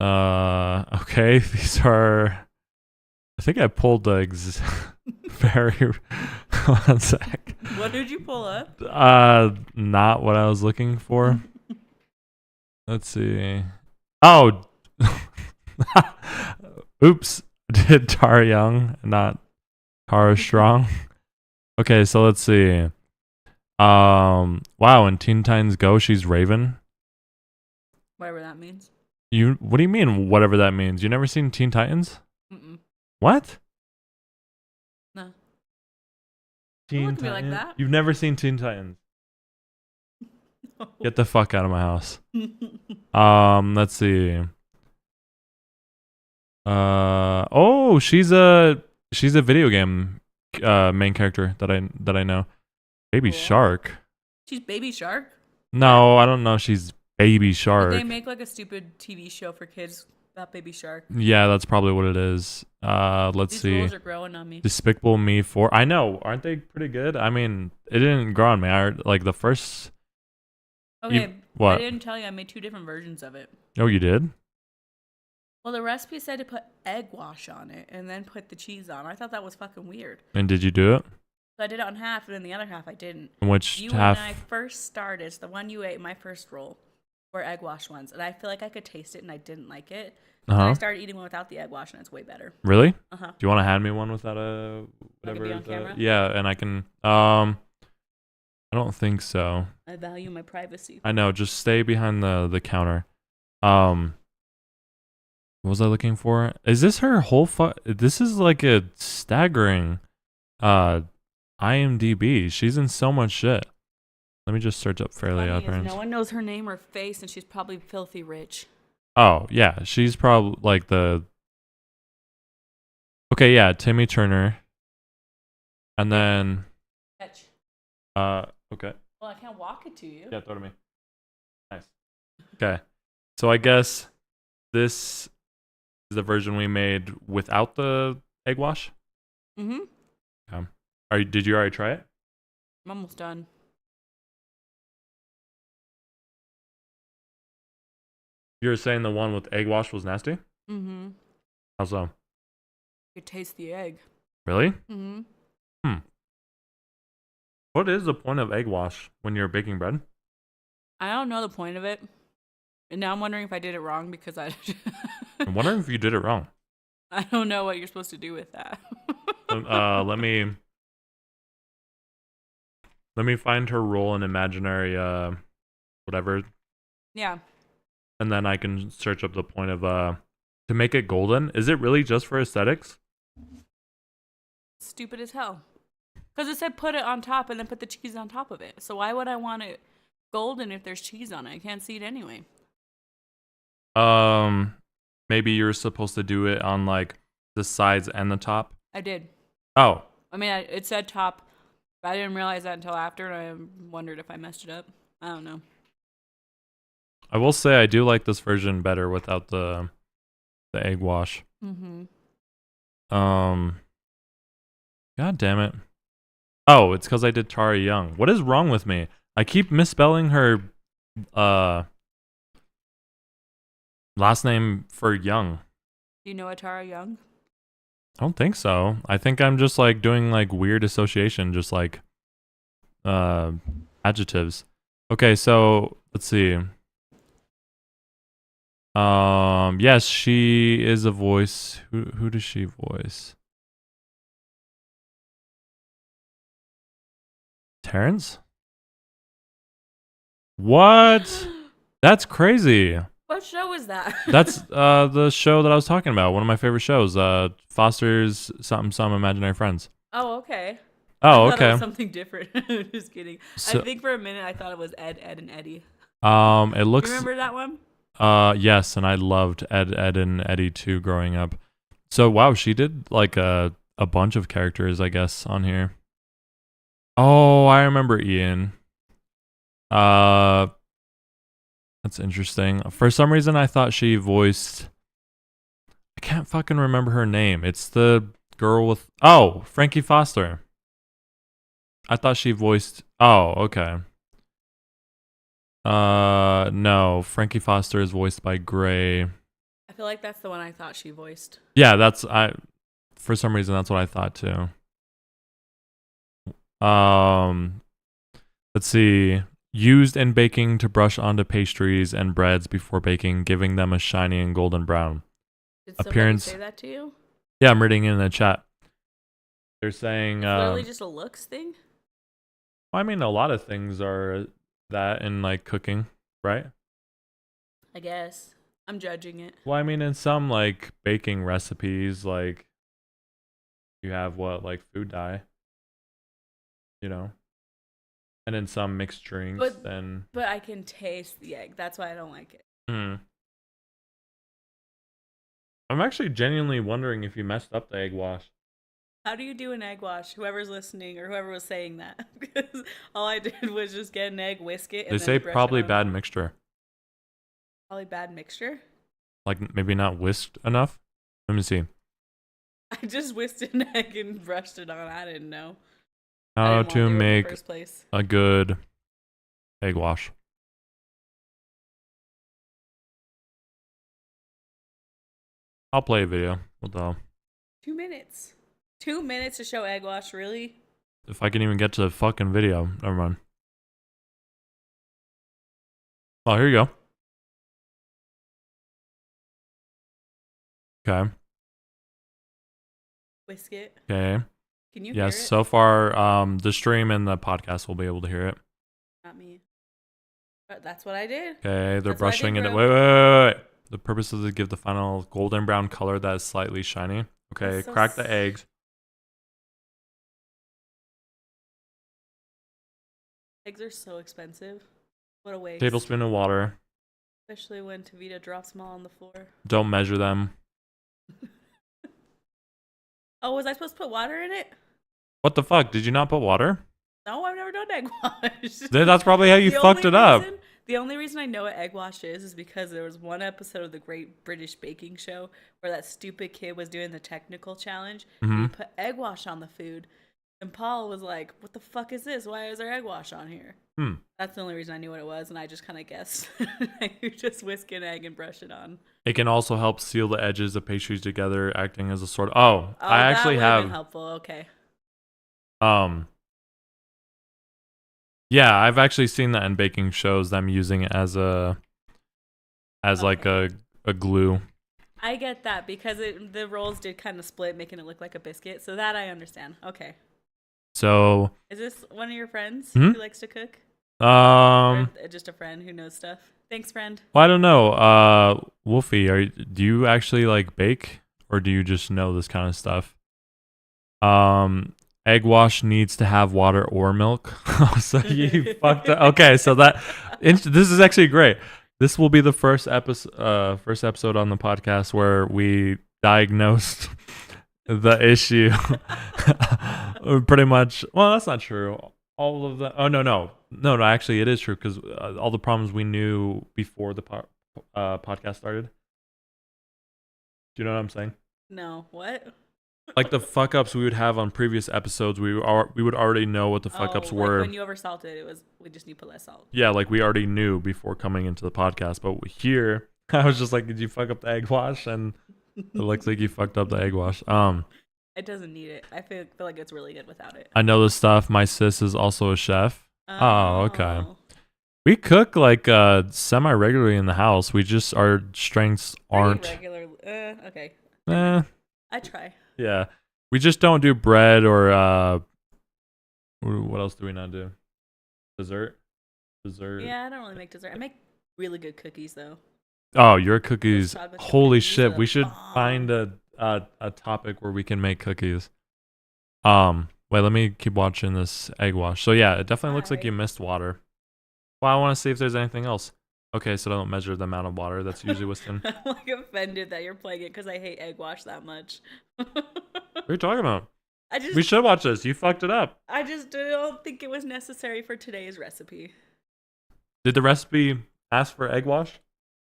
Speaker 1: Okay, these are. I think I pulled the very. One sec.
Speaker 2: What did you pull up?
Speaker 1: Not what I was looking for. Let's see. Oh, oops! Did Tara Young, not Tara Strong. Okay, so let's see. Wow, in Teen Titans Go, she's Raven.
Speaker 2: Whatever that means.
Speaker 1: What do you mean, whatever that means? You never seen Teen Titans?
Speaker 2: Mm-mm.
Speaker 1: What?
Speaker 2: No.
Speaker 1: Teen
Speaker 2: Don't look at me
Speaker 1: Titans?
Speaker 2: like that.
Speaker 1: You've never seen Teen Titans?
Speaker 2: No.
Speaker 1: Get the fuck out of my house. Let's see. Oh, she's a video game main character that I know. Baby
Speaker 2: Cool.
Speaker 1: Shark.
Speaker 2: She's Baby Shark?
Speaker 1: No, I don't know. She's Baby Shark.
Speaker 2: Did they make like a stupid TV show for kids about Baby Shark?
Speaker 1: Yeah, that's probably what it is. Let's
Speaker 2: These
Speaker 1: see.
Speaker 2: rolls are growing on me.
Speaker 1: Despicable Me 4. I know. Aren't they pretty good? I mean, it didn't grow on me. Like the first.
Speaker 2: Okay,
Speaker 1: what?
Speaker 2: I didn't tell you I made 2 different versions of it.
Speaker 1: Oh, you did?
Speaker 2: Well, the recipe said to put egg wash on it and then put the cheese on. I thought that was fucking weird.
Speaker 1: And did you do it?
Speaker 2: So I did it on half, and then the other half I didn't.
Speaker 1: And which
Speaker 2: You
Speaker 1: half?
Speaker 2: when I first started, the one you ate, my first roll, were egg wash ones, and I feel like I could taste it, and I didn't like it. And I started eating one without the egg wash, and it's way better.
Speaker 1: Really?
Speaker 2: Uh-huh.
Speaker 1: Do you want to hand me one without
Speaker 2: whatever? Be on camera?
Speaker 1: Yeah, and I can. I don't think so.
Speaker 2: I value my privacy.
Speaker 1: I know. Just stay behind the counter. What was I looking for? Is this her whole This is like a staggering IMDb. She's in so much shit. Let me just search up Fairly Odd Parents.
Speaker 2: No one knows her name or face, and she's probably filthy rich.
Speaker 1: Oh, yeah. She's probably like the... Okay, yeah. Timmy Turner. And then...
Speaker 2: Catch.
Speaker 1: Okay.
Speaker 2: Well, I can't walk it to you.
Speaker 1: Yeah, throw it to me. Nice. Okay. So I guess this is the version we made without the egg wash?
Speaker 2: Mm-hmm.
Speaker 1: Did you already try it?
Speaker 2: I'm almost done.
Speaker 1: You were saying the one with egg wash was nasty?
Speaker 2: Mm-hmm.
Speaker 1: How so?
Speaker 2: You could taste the egg.
Speaker 1: Really?
Speaker 2: Mm-hmm.
Speaker 1: What is the point of egg wash when you're baking bread?
Speaker 2: I don't know the point of it. And now I'm wondering if I did it wrong because
Speaker 1: I'm wondering if you did it wrong.
Speaker 2: I don't know what you're supposed to do with that.
Speaker 1: Let me Let me find her role in imaginary whatever,
Speaker 2: Yeah.
Speaker 1: and then I can search up the point of to make it golden. Is it really just for aesthetics?
Speaker 2: Stupid as hell. Because it said put it on top and then put the cheese on top of it. So why would I want it golden if there's cheese on it? I can't see it anyway.
Speaker 1: Maybe you're supposed to do it on like the sides and the top.
Speaker 2: I did.
Speaker 1: Oh,
Speaker 2: I mean, it said top, but I didn't realize that until after, and I wondered if I messed it up. I don't know.
Speaker 1: I will say I do like this version better without the egg wash.
Speaker 2: Mm-hmm.
Speaker 1: God damn it. Oh, it's because I did Tara Young. What is wrong with me? I keep misspelling her last name for Young.
Speaker 2: Do you know Atara Young?
Speaker 1: I don't think so. I think I'm just like doing like weird association, just like adjectives. Okay, so let's see. Yes, she is a voice. Who does she voice? Terrence? What? That's crazy.
Speaker 2: What show is that?
Speaker 1: That's the show that I was talking about. One of my favorite shows. Foster's Some Imaginary Friends.
Speaker 2: Oh, okay.
Speaker 1: Oh,
Speaker 2: I thought it
Speaker 1: okay.
Speaker 2: was something different. Just kidding.
Speaker 1: So,
Speaker 2: I think for a minute I thought it was Ed, and Eddie.
Speaker 1: it looks.
Speaker 2: You remember that one?
Speaker 1: Yes, and I loved Ed, and Eddie too growing up. So wow, she did like a bunch of characters, I guess, on here. Oh, I remember Ian. That's interesting. For some reason, I thought she voiced. I can't fucking remember her name. It's the girl with. Oh, Frankie Foster. I thought she voiced. Oh, okay. No, Frankie Foster is voiced by Gray.
Speaker 2: I feel like that's the one I thought she voiced.
Speaker 1: Yeah, that's I. For some reason, that's what I thought too. Let's see. Used in baking to brush onto pastries and breads before baking, giving them a shiny and golden brown.
Speaker 2: Did
Speaker 1: Appearance.
Speaker 2: somebody say that to you?
Speaker 1: Yeah, I'm reading it in the chat. They're saying.
Speaker 2: It's literally just a looks thing.
Speaker 1: I mean, a lot of things are that in like cooking, right?
Speaker 2: I guess I'm judging it.
Speaker 1: Well, I mean, in some like baking recipes, like you have what like food dye, you know, and in some mixed drinks, then.
Speaker 2: But I can taste the egg. That's why I don't like it.
Speaker 1: I'm actually genuinely wondering if you messed up the egg wash.
Speaker 2: How do you do an egg wash? Whoever's listening or whoever was saying that, because all I did was just get an egg, whisk it. And
Speaker 1: They
Speaker 2: then
Speaker 1: say
Speaker 2: brush
Speaker 1: probably
Speaker 2: it on.
Speaker 1: bad mixture.
Speaker 2: Probably bad mixture.
Speaker 1: Like maybe not whisked enough. Let me see.
Speaker 2: I just whisked an egg and brushed it on. I didn't know.
Speaker 1: How
Speaker 2: didn't
Speaker 1: to
Speaker 2: want in the
Speaker 1: make
Speaker 2: first place.
Speaker 1: a good egg wash. I'll play a video. What the hell?
Speaker 2: 2 minutes. 2 minutes to show egg wash, really?
Speaker 1: If I can even get to the fucking video. Never mind. Oh, here you go. Okay.
Speaker 2: Whisk it.
Speaker 1: Okay.
Speaker 2: Can you hear
Speaker 1: Yes,
Speaker 2: it?
Speaker 1: so far, the stream and the podcast will be able to hear it.
Speaker 2: Not me. But that's what I did.
Speaker 1: Okay, they're
Speaker 2: That's what I
Speaker 1: brushing
Speaker 2: did,
Speaker 1: it.
Speaker 2: bro.
Speaker 1: Wait. The purpose is to give the final golden brown color that is slightly shiny. Okay,
Speaker 2: That's so
Speaker 1: crack the eggs.
Speaker 2: Eggs are so expensive. What a waste.
Speaker 1: Tablespoon of water.
Speaker 2: Especially when Tavita drops them all on the floor.
Speaker 1: Don't measure them.
Speaker 2: Oh, was I supposed to put water in it?
Speaker 1: What the fuck? Did you not put water?
Speaker 2: No, I've never done egg wash.
Speaker 1: That's probably how you fucked it up.
Speaker 2: The only reason I know what egg wash is because there was one episode of the Great British Baking Show where that stupid kid was doing the technical challenge. And he put egg wash on the food. And Paul was like, what the fuck is this? Why is there egg wash on here? That's the only reason I knew what it was, and I just kind of guessed. You just whisk an egg and brush it on.
Speaker 1: It can also help seal the edges of pastries together, acting as a sort of... Oh, I
Speaker 2: that
Speaker 1: actually
Speaker 2: would have
Speaker 1: have...
Speaker 2: been helpful. Okay.
Speaker 1: Yeah, I've actually seen that in baking shows, them using it as like a glue.
Speaker 2: I get that because the rolls did kind of split, making it look like a biscuit. So that I understand. Okay.
Speaker 1: So,
Speaker 2: Is this one of your friends
Speaker 1: Hmm?
Speaker 2: who likes to cook?
Speaker 1: um,
Speaker 2: Or just a friend who knows stuff? Thanks, friend.
Speaker 1: well, I don't know. Wolfie, do you actually like bake, or do you just know this kind of stuff? Um, Egg wash needs to have water or milk. So you fucked up. Okay, so this is actually great. This will be the first episode on the podcast where we diagnosed the issue. Pretty much. Well, that's not true. All of the. Oh no. Actually, it is true because all the problems we knew before the podcast started. Do you know what I'm saying?
Speaker 2: No, what?
Speaker 1: Like the fuck ups we would have on previous episodes, we would already know what the fuck ups were.
Speaker 2: Like when you oversalted, we just need to put less salt.
Speaker 1: Yeah, like we already knew before coming into the podcast. But here, I was just like, "Did you fuck up the egg wash?" And it looks like you fucked up the egg wash.
Speaker 2: It doesn't need it. I feel like it's really good without it.
Speaker 1: I know this stuff. My sis is also a chef. Oh, okay. We cook like semi regularly in the house. We just our strengths aren't
Speaker 2: regular. Okay.
Speaker 1: I
Speaker 2: try.
Speaker 1: Yeah, we just don't do bread or what else do we not do? Dessert.
Speaker 2: Yeah, I don't really make dessert. I make really good cookies though.
Speaker 1: Oh, your cookies! Holy
Speaker 2: cookies
Speaker 1: shit! We should find a topic where we can make cookies. Wait, let me keep watching this egg wash. So yeah, it definitely looks like you missed water. Well, I want to see if there's anything else. Okay, so don't measure the amount of water. That's usually what's in.
Speaker 2: I'm like offended that you're playing it because I hate egg wash that much.
Speaker 1: What are you talking about?
Speaker 2: We
Speaker 1: We should watch this. You fucked it up.
Speaker 2: I just don't think it was necessary for today's recipe.
Speaker 1: Did the recipe ask for egg wash?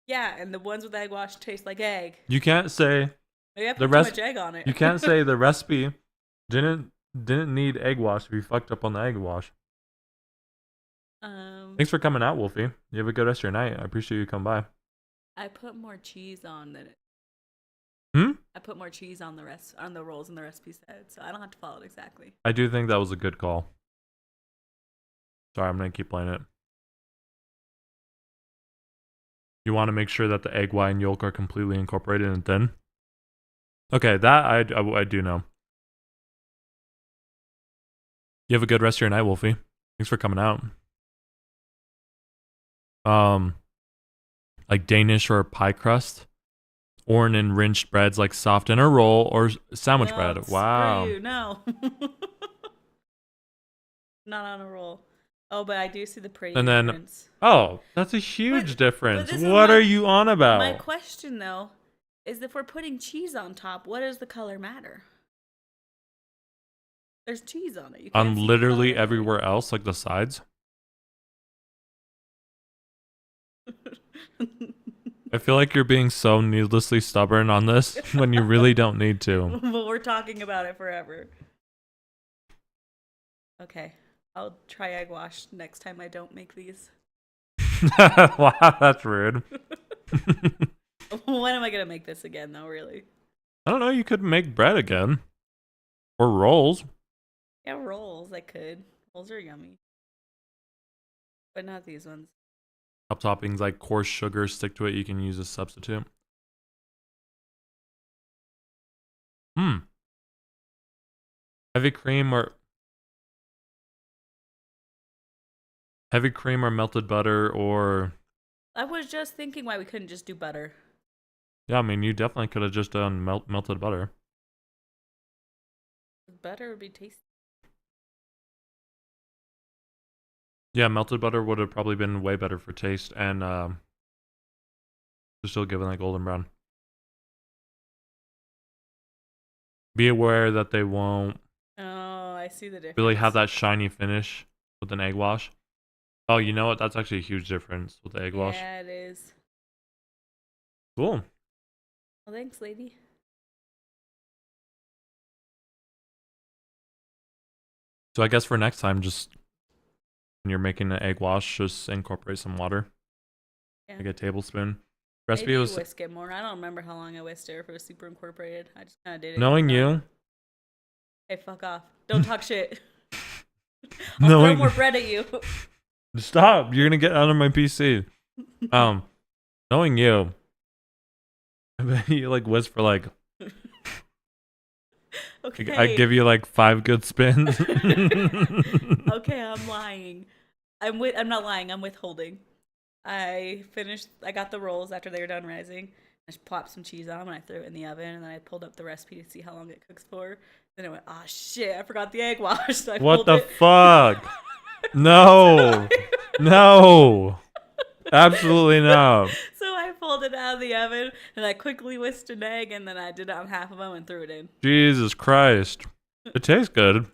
Speaker 2: Yeah, and the ones with egg wash taste like egg.
Speaker 1: You can't say
Speaker 2: Maybe I put too much egg on it.
Speaker 1: You can't say the recipe didn't need egg wash if you fucked up on the egg wash. Thanks for coming out, Wolfie. You have a good rest of your night. I appreciate you coming by.
Speaker 2: I put more cheese on than it. I put more cheese on the rolls than the recipe said, so I don't have to follow it exactly.
Speaker 1: I do think that was a good call. Sorry, I'm gonna keep playing it. You want to make sure that the egg white and yolk are completely incorporated and thin. Okay, that I do know. You have a good rest of your night, Wolfie. Thanks for coming out. Like Danish or pie crust, or an enriched breads like soft dinner roll or sandwich bread. Wow.
Speaker 2: Screw you. No. Not on a roll. Oh, but I do see the pretty difference.
Speaker 1: Oh, that's a huge difference. What are you on about?
Speaker 2: My question though is if we're putting cheese on top, what does the color matter? There's cheese on it. You can't
Speaker 1: on literally everywhere else, like the sides. I feel like you're being so needlessly stubborn on this when you really don't need to.
Speaker 2: But we're talking about it forever. Okay. I'll try egg wash next time I don't make these.
Speaker 1: Wow, that's rude.
Speaker 2: When am I going to make this again, though, really?
Speaker 1: I don't know. You could make bread again. Or rolls.
Speaker 2: Yeah, rolls. I could. Rolls are yummy. But not these ones.
Speaker 1: Top toppings like coarse sugar stick to it. You can use a substitute. Heavy cream or melted butter or...
Speaker 2: I was just thinking why we couldn't just do butter.
Speaker 1: Yeah, I mean, you definitely could have just done melted butter.
Speaker 2: Butter would be tasty.
Speaker 1: Yeah, melted butter would have probably been way better for taste and still given that golden brown. Be aware that they won't...
Speaker 2: Oh, I see the difference.
Speaker 1: Really have that shiny finish with an egg wash. Oh, you know what? That's actually a huge difference with the egg wash.
Speaker 2: Yeah, it is.
Speaker 1: Cool.
Speaker 2: Well, thanks, lady.
Speaker 1: So I guess for next time, just when you're making an egg wash, just incorporate some water. Yeah. Like a tablespoon. Recipe was...
Speaker 2: whisk it more. I don't remember how long I whisked it or if it was super incorporated. I just kind of did it.
Speaker 1: Knowing you...
Speaker 2: Hey, fuck off. Don't talk shit. I'll throw more bread at you.
Speaker 1: Stop. You're going to get out of my PC. Knowing you, I bet you like whisk for like I
Speaker 2: Okay.
Speaker 1: give you like 5 good spins.
Speaker 2: Okay, I'm lying. I'm not lying. I'm withholding. I got the rolls after they were done rising. I just plopped some cheese on them and I threw it in the oven and then I pulled up the recipe to see how long it cooks for. Then I went, oh shit, I forgot the egg wash. So I
Speaker 1: What
Speaker 2: pulled
Speaker 1: the
Speaker 2: it.
Speaker 1: fuck?
Speaker 2: so,
Speaker 1: No.
Speaker 2: I,
Speaker 1: No. Absolutely not.
Speaker 2: so I pulled it out of the oven and I quickly whisked an egg and then I did it on half of them and threw it in.
Speaker 1: Jesus Christ. It tastes good.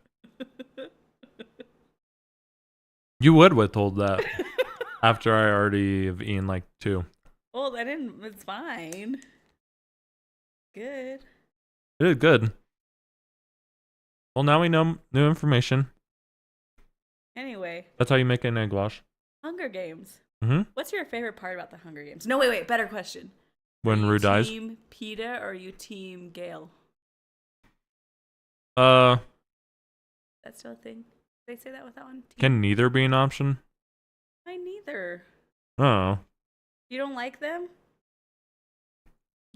Speaker 1: You would withhold that after I already have eaten like 2.
Speaker 2: Well, I didn't. It's fine. Good.
Speaker 1: It is good. Well, now we know new information.
Speaker 2: Anyway,
Speaker 1: That's how you make an egg wash.
Speaker 2: Hunger Games.
Speaker 1: Mm-hmm.
Speaker 2: What's your favorite part about the Hunger Games? No, wait. Better question.
Speaker 1: When
Speaker 2: Are you
Speaker 1: Rue dies.
Speaker 2: Team PETA or are you Team Gale?
Speaker 1: Uh,
Speaker 2: That's still a thing. Did they say that with that one?
Speaker 1: can neither be an option?
Speaker 2: I neither.
Speaker 1: Oh.
Speaker 2: You don't like them?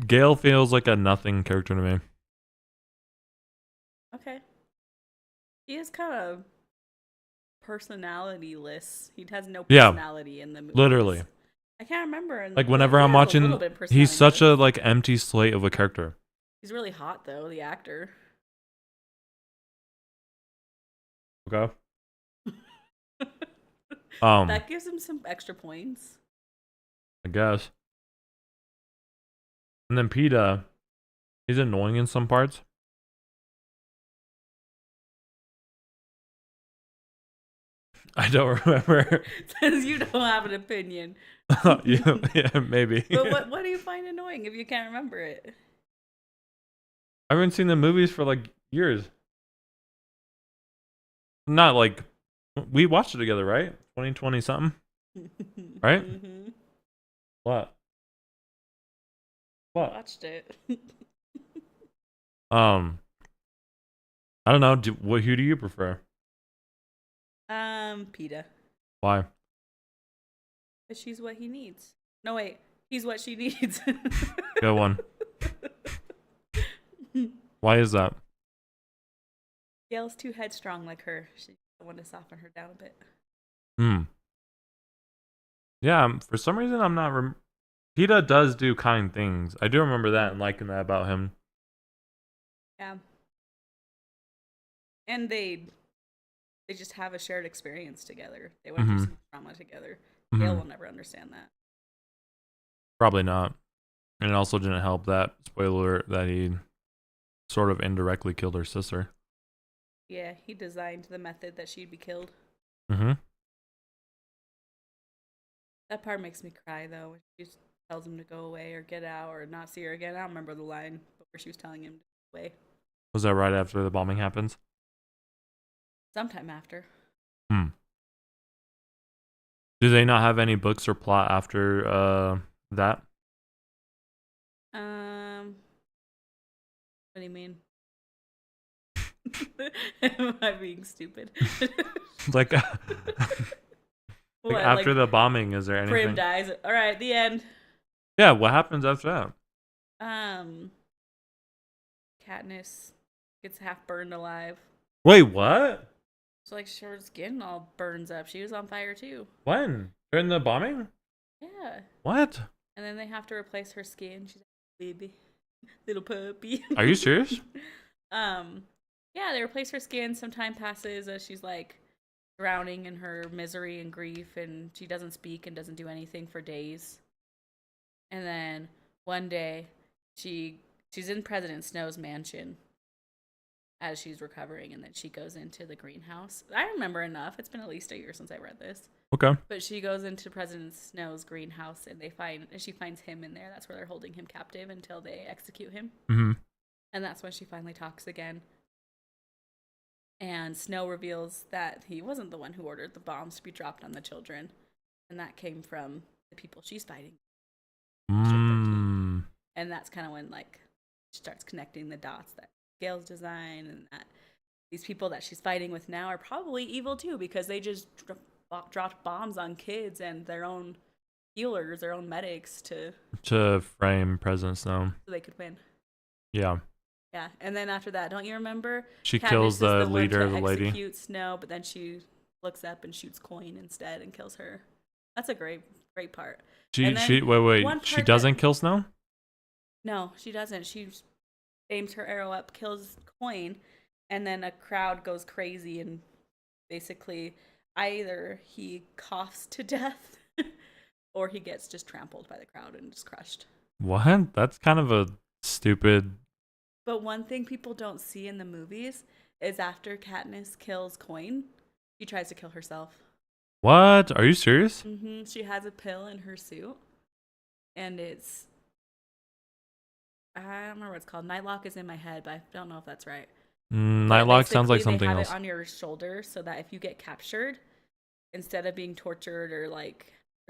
Speaker 1: Gale feels like a nothing character to me.
Speaker 2: Okay. He is kind of personality-less. He has no
Speaker 1: Yeah,
Speaker 2: personality in the movies.
Speaker 1: literally.
Speaker 2: I can't remember.
Speaker 1: Like whenever I'm watching, he's such a like empty slate of a character.
Speaker 2: He's really hot though, the actor.
Speaker 1: Okay.
Speaker 2: That gives him some extra points.
Speaker 1: I guess. And then PETA, he's annoying in some parts. I don't remember.
Speaker 2: Says you don't have an opinion.
Speaker 1: yeah, maybe.
Speaker 2: But what do you find annoying if you can't remember it?
Speaker 1: I haven't seen the movies for like years. Not like we watched it together, right? 2020 something, right?
Speaker 2: Mm-hmm.
Speaker 1: What? What?
Speaker 2: Watched it.
Speaker 1: I don't know. Who do you prefer?
Speaker 2: PETA.
Speaker 1: Why?
Speaker 2: Because she's what he needs. No, wait. He's what she needs.
Speaker 1: Good one. Why is that?
Speaker 2: Gail's too headstrong like her. She wanted to soften her down a bit.
Speaker 1: Yeah, for some reason I'm not. PETA does do kind things. I do remember that and liking that about him.
Speaker 2: Yeah. And they just have a shared experience together. They went through some trauma together. Gail will never understand that.
Speaker 1: Probably not. And it also didn't help that, spoiler alert, that he sort of indirectly killed her sister.
Speaker 2: Yeah, he designed the method that she'd be killed.
Speaker 1: Mm-hmm.
Speaker 2: That part makes me cry, though. When she tells him to go away or get out or not see her again. I don't remember the line, but where she was telling him to go away.
Speaker 1: Was that right after the bombing happens?
Speaker 2: Sometime after.
Speaker 1: Do they not have any books or plot after that?
Speaker 2: What do you mean? Am I being stupid?
Speaker 1: like
Speaker 2: What,
Speaker 1: after the bombing, is there anything?
Speaker 2: Prim dies. All right, the end.
Speaker 1: Yeah, what happens after that?
Speaker 2: Katniss gets half burned alive.
Speaker 1: Wait, what?
Speaker 2: So like her skin all burns up. She was on fire too.
Speaker 1: When? During the bombing?
Speaker 2: Yeah.
Speaker 1: What?
Speaker 2: And then they have to replace her skin. She's a baby, little puppy.
Speaker 1: Are you serious?
Speaker 2: Yeah, they replace her skin. Some time passes as she's like drowning in her misery and grief, and she doesn't speak and doesn't do anything for days. And then one day, she's in President Snow's mansion as she's recovering, and then she goes into the greenhouse. I remember enough. It's been at least a year since I read this.
Speaker 1: Okay.
Speaker 2: But she goes into President Snow's greenhouse, and she finds him in there. That's where they're holding him captive until they execute him.
Speaker 1: Mm-hmm.
Speaker 2: And that's when she finally talks again. And Snow reveals that he wasn't the one who ordered the bombs to be dropped on the children, and that came from the people she's fighting. And that's kind of when like she starts connecting the dots that Gale's design and that these people that she's fighting with now are probably evil too, because they just dropped bombs on kids and their own healers, their own medics to
Speaker 1: frame President Snow
Speaker 2: so they could win.
Speaker 1: Yeah.
Speaker 2: Yeah, and then after that, don't you remember?
Speaker 1: She kills
Speaker 2: Katniss is
Speaker 1: the
Speaker 2: the one
Speaker 1: leader,
Speaker 2: to
Speaker 1: the lady.
Speaker 2: execute Snow, but then she looks up and shoots Coin instead and kills her. That's a great part. And then
Speaker 1: Wait.
Speaker 2: one
Speaker 1: She
Speaker 2: part that
Speaker 1: doesn't kill Snow?
Speaker 2: no, she doesn't. She aims her arrow up, kills Coin, and then a crowd goes crazy and basically either he coughs to death or he gets just trampled by the crowd and just crushed.
Speaker 1: What? That's kind of a stupid.
Speaker 2: But one thing people don't see in the movies is after Katniss kills Coin, she tries to kill herself.
Speaker 1: What? Are you serious?
Speaker 2: She has a pill in her suit, and it's I don't remember what it's called. Nightlock is in my head, but I don't know if that's right. But
Speaker 1: Nightlock sounds like
Speaker 2: basically, they
Speaker 1: something
Speaker 2: have
Speaker 1: else.
Speaker 2: it on your shoulder so that if you get captured, instead of being tortured or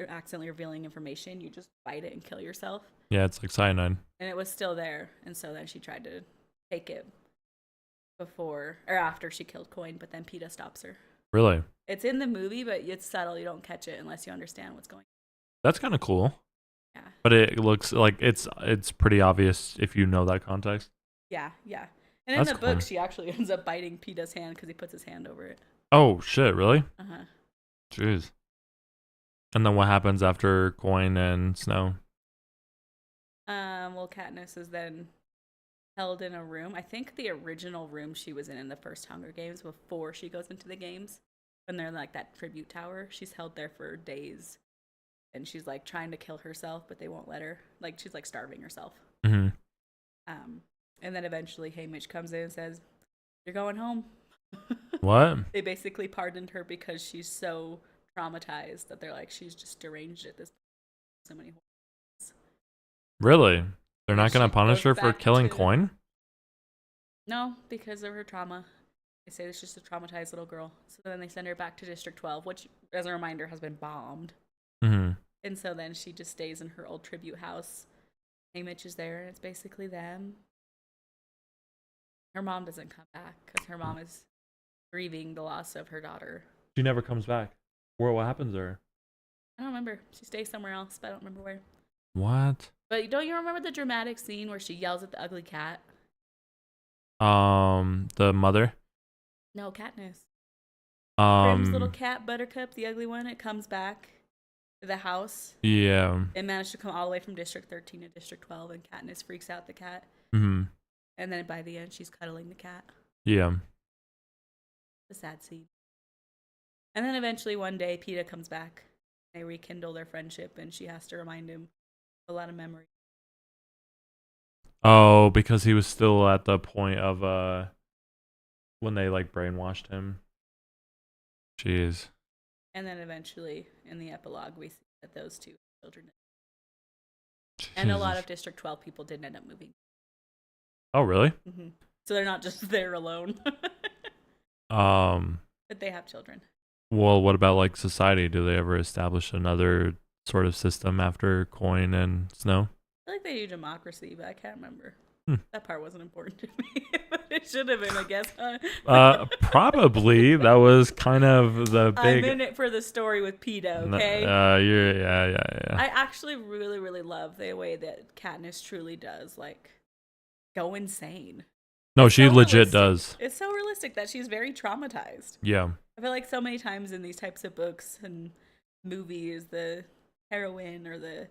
Speaker 2: accidentally revealing information, you just bite it and kill yourself.
Speaker 1: Yeah, it's like cyanide.
Speaker 2: And it was still there, and so then she tried to take it before or after she killed Coin, but then PETA stops her.
Speaker 1: Really?
Speaker 2: It's in the movie, but it's subtle. You don't catch it unless you understand what's going on.
Speaker 1: That's kind of cool.
Speaker 2: Yeah.
Speaker 1: But it looks like it's pretty obvious if you know that context.
Speaker 2: Yeah. And in
Speaker 1: That's
Speaker 2: the
Speaker 1: cool.
Speaker 2: book, she actually ends up biting PETA's hand because he puts his hand over it.
Speaker 1: Oh shit! Really?
Speaker 2: Uh-huh.
Speaker 1: Jeez. And then what happens after Coin and Snow?
Speaker 2: Well, Katniss is then held in a room. I think the original room she was in the first Hunger Games before she goes into the games. When they're in like that tribute tower, she's held there for days. And she's like trying to kill herself, but they won't let her. Like she's like starving herself.
Speaker 1: Mm-hmm.
Speaker 2: And then eventually Haymitch comes in and says, "You're going home."
Speaker 1: What?
Speaker 2: They basically pardoned her because she's so traumatized that they're like she's just deranged at this point. So many horrors.
Speaker 1: Really? They're
Speaker 2: Yeah,
Speaker 1: not gonna
Speaker 2: she
Speaker 1: punish
Speaker 2: goes
Speaker 1: her for
Speaker 2: back
Speaker 1: killing
Speaker 2: to-
Speaker 1: Coin?
Speaker 2: No, because of her trauma. They say it's just a traumatized little girl. So then they send her back to District 12, which, as a reminder, has been bombed.
Speaker 1: Mm-hmm.
Speaker 2: And so then she just stays in her old tribute house. Haymitch is there, and it's basically them. Her mom doesn't come back because her mom is grieving the loss of her daughter.
Speaker 1: She never comes back. What happens to her?
Speaker 2: I don't remember. She stays somewhere else, but I don't remember where.
Speaker 1: What?
Speaker 2: But don't you remember the dramatic scene where she yells at the ugly cat?
Speaker 1: The mother.
Speaker 2: No, Katniss. Prim's little
Speaker 1: Um,
Speaker 2: cat, Buttercup, the ugly one, it comes back to the house.
Speaker 1: yeah.
Speaker 2: It managed to come all the way from District 13 to District 12, and Katniss freaks out the cat.
Speaker 1: Mm-hmm.
Speaker 2: And then by the end, she's cuddling the cat.
Speaker 1: Yeah.
Speaker 2: The sad scene. And then eventually one day, PETA comes back. They rekindle their friendship, and she has to remind him of a lot of memories.
Speaker 1: Oh, because he was still at the point of when they like brainwashed him. Jeez.
Speaker 2: And then eventually, in the epilogue, we see that those two children. And a lot of District 12 people didn't end up moving.
Speaker 1: Oh, really?
Speaker 2: Mm-hmm. So they're not just there alone. But they have children.
Speaker 1: Well, what about like society? Do they ever establish another sort of system after Coin and Snow?
Speaker 2: I feel like they do democracy, but I can't remember.
Speaker 1: Hmm.
Speaker 2: That part wasn't important to me. But it should have been, I guess.
Speaker 1: Probably. That was kind of the big.
Speaker 2: I'm in it for the story with PETA, okay?
Speaker 1: Yeah.
Speaker 2: I actually really, really love the way that Katniss truly does, like, go insane.
Speaker 1: No,
Speaker 2: It's
Speaker 1: she
Speaker 2: so
Speaker 1: legit
Speaker 2: realistic.
Speaker 1: does.
Speaker 2: It's so realistic that she's very traumatized.
Speaker 1: Yeah.
Speaker 2: I feel like so many times in these types of books and movies, the heroine or the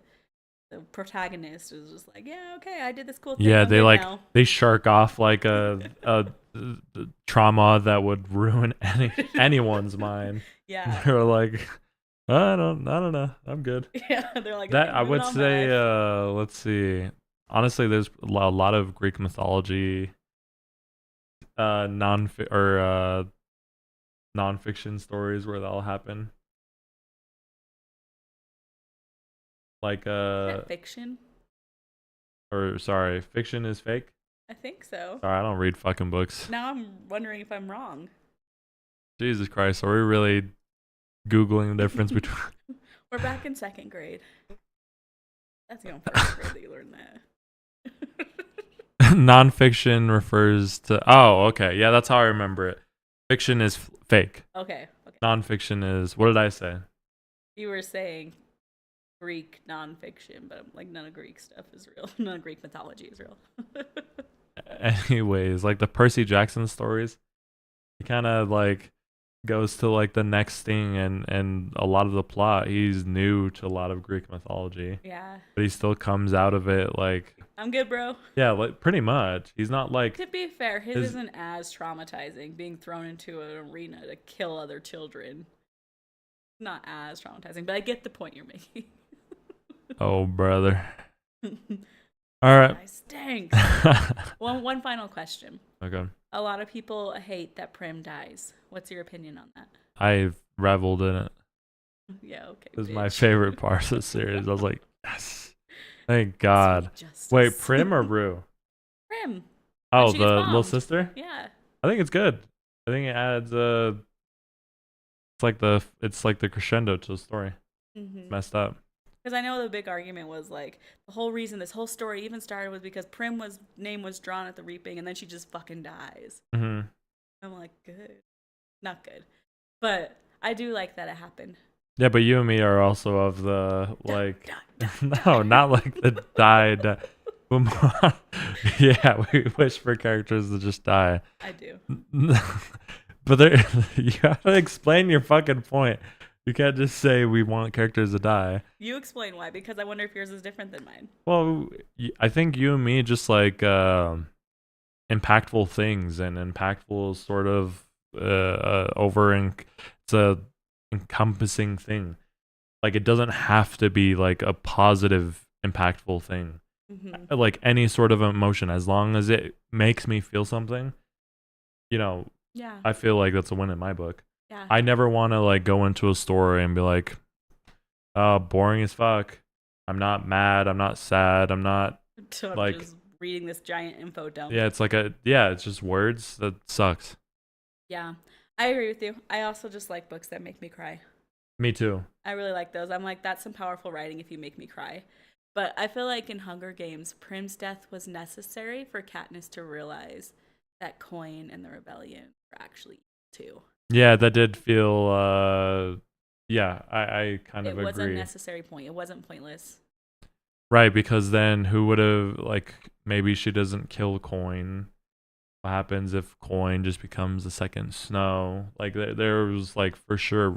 Speaker 2: protagonist is just like, yeah, okay, I did this cool thing.
Speaker 1: Yeah,
Speaker 2: I'm
Speaker 1: they
Speaker 2: good
Speaker 1: like
Speaker 2: now.
Speaker 1: they shark off like a trauma that would ruin anyone's mind.
Speaker 2: Yeah.
Speaker 1: They're like, I don't know, I'm good.
Speaker 2: Yeah, they're like
Speaker 1: That
Speaker 2: "Okay,
Speaker 1: I
Speaker 2: moving
Speaker 1: would
Speaker 2: on
Speaker 1: say.
Speaker 2: my life."
Speaker 1: Let's see. Honestly, there's a lot of Greek mythology, nonfiction stories where that'll happen. Like
Speaker 2: Is that fiction?
Speaker 1: or sorry, fiction is fake.
Speaker 2: I think so.
Speaker 1: Sorry, I don't read fucking books.
Speaker 2: Now I'm wondering if I'm wrong.
Speaker 1: Jesus Christ, are we really Googling the difference between?
Speaker 2: We're back in second grade. That's the only first grade that you learn that.
Speaker 1: Nonfiction refers to. Oh, okay, yeah, that's how I remember it. Fiction is fake.
Speaker 2: Okay.
Speaker 1: Nonfiction is. What did I say?
Speaker 2: You were saying Greek nonfiction, but like none of Greek stuff is real. None of Greek mythology is real.
Speaker 1: Anyways, like the Percy Jackson stories, he kind of like goes to like the next thing, and a lot of the plot, he's new to a lot of Greek mythology,
Speaker 2: Yeah.
Speaker 1: but he still comes out of it like,
Speaker 2: I'm good, bro.
Speaker 1: yeah, like pretty much. He's not like
Speaker 2: To be fair, his
Speaker 1: his.
Speaker 2: isn't as traumatizing. Being thrown into an arena to kill other children, not as traumatizing. But I get the point you're making.
Speaker 1: Oh, brother. All right.
Speaker 2: I stinks. One final question.
Speaker 1: Okay.
Speaker 2: A lot of people hate that Prim dies. What's your opinion on that?
Speaker 1: I've reveled in it.
Speaker 2: Yeah, okay.
Speaker 1: It was
Speaker 2: bitch.
Speaker 1: my favorite part of the series. I was like, yes. Thank God.
Speaker 2: Sweet justice.
Speaker 1: Wait, Prim or Brew?
Speaker 2: Prim.
Speaker 1: Oh,
Speaker 2: When she
Speaker 1: the
Speaker 2: gets
Speaker 1: little
Speaker 2: bombed.
Speaker 1: sister?
Speaker 2: Yeah.
Speaker 1: I think it's good. I think it adds it's like the crescendo to the story.
Speaker 2: Mm-hmm.
Speaker 1: Messed up.
Speaker 2: Because I know the big argument was like the whole reason this whole story even started was because name was drawn at the reaping, and then she just fucking dies.
Speaker 1: Hmm.
Speaker 2: I'm like, good, not good, but I do like that it happened.
Speaker 1: Yeah, but you and me are also of the like, no,
Speaker 2: die.
Speaker 1: not like the died. Yeah, we wish for characters to just die.
Speaker 2: I do.
Speaker 1: But you gotta explain your fucking point. You can't just say we want characters to die.
Speaker 2: You explain why, because I wonder if yours is different than mine.
Speaker 1: Well, I think you and me just like impactful things, and impactful sort of it's a encompassing thing. Like it doesn't have to be like a positive impactful thing.
Speaker 2: Mm-hmm.
Speaker 1: Like any sort of emotion, as long as it makes me feel something,
Speaker 2: Yeah.
Speaker 1: I feel like that's a win in my book.
Speaker 2: Yeah.
Speaker 1: I never want to like go into a story and be like, oh, boring as fuck. I'm not mad, I'm not sad, I'm not
Speaker 2: So I'm
Speaker 1: like
Speaker 2: just reading this giant info dump.
Speaker 1: yeah, it's like it's just words. That sucks.
Speaker 2: Yeah. I agree with you. I also just like books that make me cry.
Speaker 1: Me too.
Speaker 2: I really like those. I'm like, that's some powerful writing if you make me cry. But I feel like in Hunger Games, Prim's death was necessary for Katniss to realize that Coin and the rebellion were actually too.
Speaker 1: Yeah, that did feel yeah, I kind of
Speaker 2: It was a
Speaker 1: agree.
Speaker 2: necessary point. It wasn't pointless.
Speaker 1: Right, because then who would have like maybe she doesn't kill Coin. What happens if Coin just becomes the second Snow? Like there was like for sure.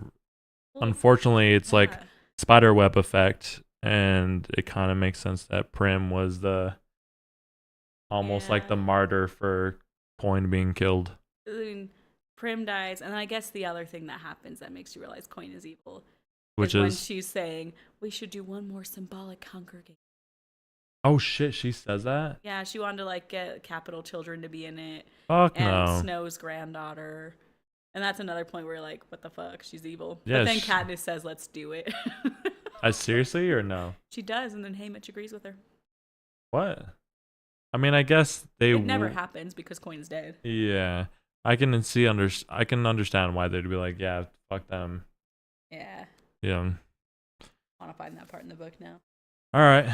Speaker 2: Well,
Speaker 1: Unfortunately, it's like
Speaker 2: yeah.
Speaker 1: spiderweb effect, and it kind of makes sense that Prim was the almost like the
Speaker 2: Yeah.
Speaker 1: martyr for Coin being killed.
Speaker 2: I mean, Prim dies, and I guess the other thing that happens that makes you realize Coin is evil
Speaker 1: Which
Speaker 2: when
Speaker 1: is
Speaker 2: she's saying, we should do one more symbolic Hunger Game.
Speaker 1: oh shit, she says that?
Speaker 2: Yeah, she wanted to like get capital children to be in it,
Speaker 1: Fuck
Speaker 2: and
Speaker 1: no.
Speaker 2: Snow's granddaughter. And that's another point where you're like, what the fuck? She's evil.
Speaker 1: Yeah,
Speaker 2: but then Katniss says, let's do it.
Speaker 1: Seriously or no?
Speaker 2: She does, and then Haymitch agrees with her.
Speaker 1: What? I mean, I guess they
Speaker 2: It never happens because Coin is dead.
Speaker 1: Yeah. I can understand why they'd be like, yeah, fuck them.
Speaker 2: Yeah.
Speaker 1: Yeah.
Speaker 2: I want to find that part in the book now.
Speaker 1: All right.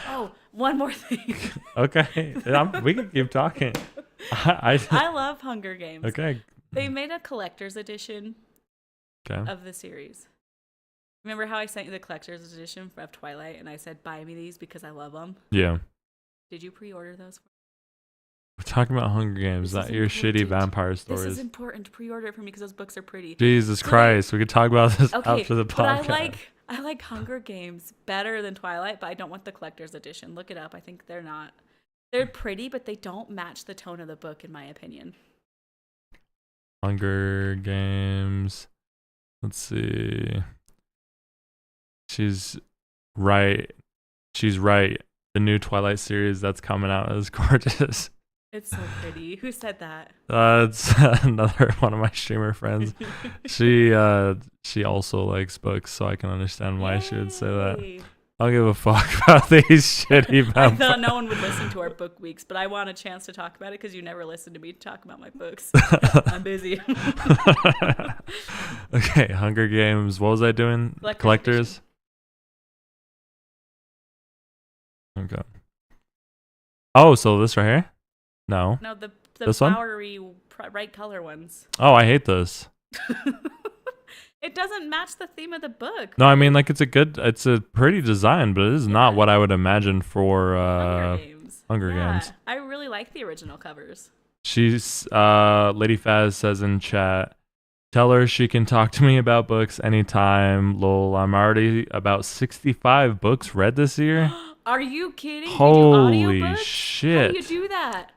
Speaker 2: Oh, one more thing.
Speaker 1: Okay. We can keep talking. I
Speaker 2: love Hunger Games.
Speaker 1: Okay.
Speaker 2: They made a collector's edition
Speaker 1: Okay.
Speaker 2: of the series. Remember how I sent you the collector's edition of Twilight, and I said, buy me these because I love them?
Speaker 1: Yeah.
Speaker 2: Did you pre-order those?
Speaker 1: We're talking about Hunger Games,
Speaker 2: This
Speaker 1: not
Speaker 2: is
Speaker 1: your shitty
Speaker 2: important.
Speaker 1: vampire
Speaker 2: This
Speaker 1: stories.
Speaker 2: is important. Pre-order it for me because those books are pretty.
Speaker 1: Jesus
Speaker 2: So
Speaker 1: Christ. We could talk about this
Speaker 2: Okay,
Speaker 1: after the
Speaker 2: but
Speaker 1: podcast.
Speaker 2: I like Hunger Games better than Twilight, but I don't want the collector's edition. Look it up. I think they're pretty, but they don't match the tone of the book, in my opinion.
Speaker 1: Hunger Games. Let's see. She's right. The new Twilight series that's coming out is gorgeous.
Speaker 2: It's so pretty. Who said that?
Speaker 1: It's another one of my streamer friends. She also likes books, so I can understand why she would say that.
Speaker 2: Yay.
Speaker 1: I don't give a fuck about these shitty
Speaker 2: I
Speaker 1: vampires.
Speaker 2: thought no one would listen to our book weeks, but I want a chance to talk about it because you never listen to me talk about my books. I'm busy.
Speaker 1: Okay, Hunger Games. What was I doing? Collectors? Okay. Oh, so this right here? No.
Speaker 2: No, the
Speaker 1: This one?
Speaker 2: flowery, bright color ones.
Speaker 1: Oh, I hate this.
Speaker 2: It doesn't match the theme of the book.
Speaker 1: No, I mean like it's a pretty design, but it is not what I would imagine for
Speaker 2: Hunger Games.
Speaker 1: Hunger
Speaker 2: Yeah,
Speaker 1: Games.
Speaker 2: I really like the original covers.
Speaker 1: She's Lady Faz says in chat, tell her she can talk to me about books anytime. Lol, I'm already about 65 books read this year.
Speaker 2: Are you kidding? Do you do
Speaker 1: Holy
Speaker 2: audiobooks? How do you
Speaker 1: shit.
Speaker 2: do that?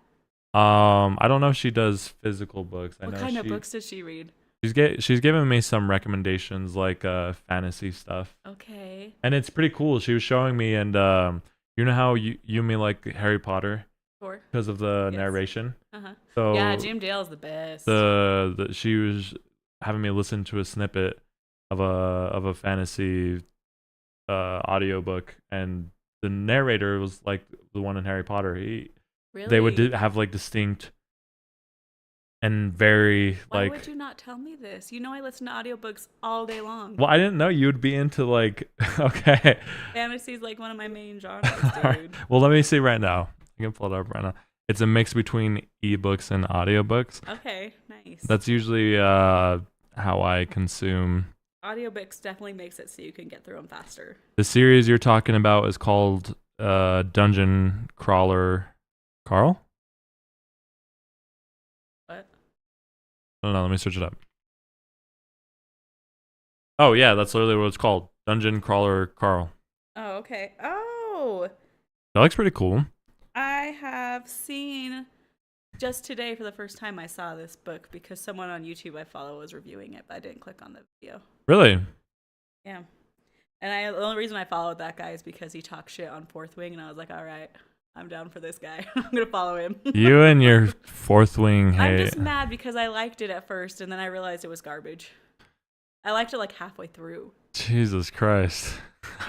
Speaker 1: I don't know if she does physical books. I
Speaker 2: What
Speaker 1: know
Speaker 2: kind of books does she read?
Speaker 1: she's given me some recommendations like fantasy stuff.
Speaker 2: Okay.
Speaker 1: And it's pretty cool. She was showing me and you know how you mean like Harry Potter
Speaker 2: Sure.
Speaker 1: because of the
Speaker 2: Yes.
Speaker 1: narration.
Speaker 2: Uh-huh.
Speaker 1: So
Speaker 2: Yeah, Jim Dale's the best.
Speaker 1: the she was having me listen to a snippet of a fantasy audiobook, and the narrator was like the one in Harry Potter.
Speaker 2: Really?
Speaker 1: They would have like distinct and very
Speaker 2: Why
Speaker 1: like.
Speaker 2: would you not tell me this? You know I listen to audiobooks all day long.
Speaker 1: Well, I didn't know you'd be into like. Okay.
Speaker 2: Fantasy's like one of my main genres, dude.
Speaker 1: Well, let me see right now. You can pull it up right now. It's a mix between ebooks and audiobooks.
Speaker 2: Okay, nice.
Speaker 1: That's usually how I consume.
Speaker 2: Audiobooks definitely makes it so you can get through them faster.
Speaker 1: The series you're talking about is called Dungeon Crawler. Carl?
Speaker 2: What?
Speaker 1: I don't know. Let me search it up. Oh, yeah. That's literally what it's called. Dungeon Crawler Carl.
Speaker 2: Oh, okay. Oh,
Speaker 1: That looks pretty cool.
Speaker 2: I have seen just today for the first time I saw this book because someone on YouTube I follow was reviewing it, but I didn't click on the video.
Speaker 1: Really?
Speaker 2: Yeah. And the only reason I followed that guy is because he talks shit on Fourth Wing, and I was like, all right, I'm down for this guy. I'm going to follow him.
Speaker 1: You and your Fourth Wing
Speaker 2: I'm
Speaker 1: hate.
Speaker 2: just mad because I liked it at first, and then I realized it was garbage. I liked it like halfway through.
Speaker 1: Jesus Christ.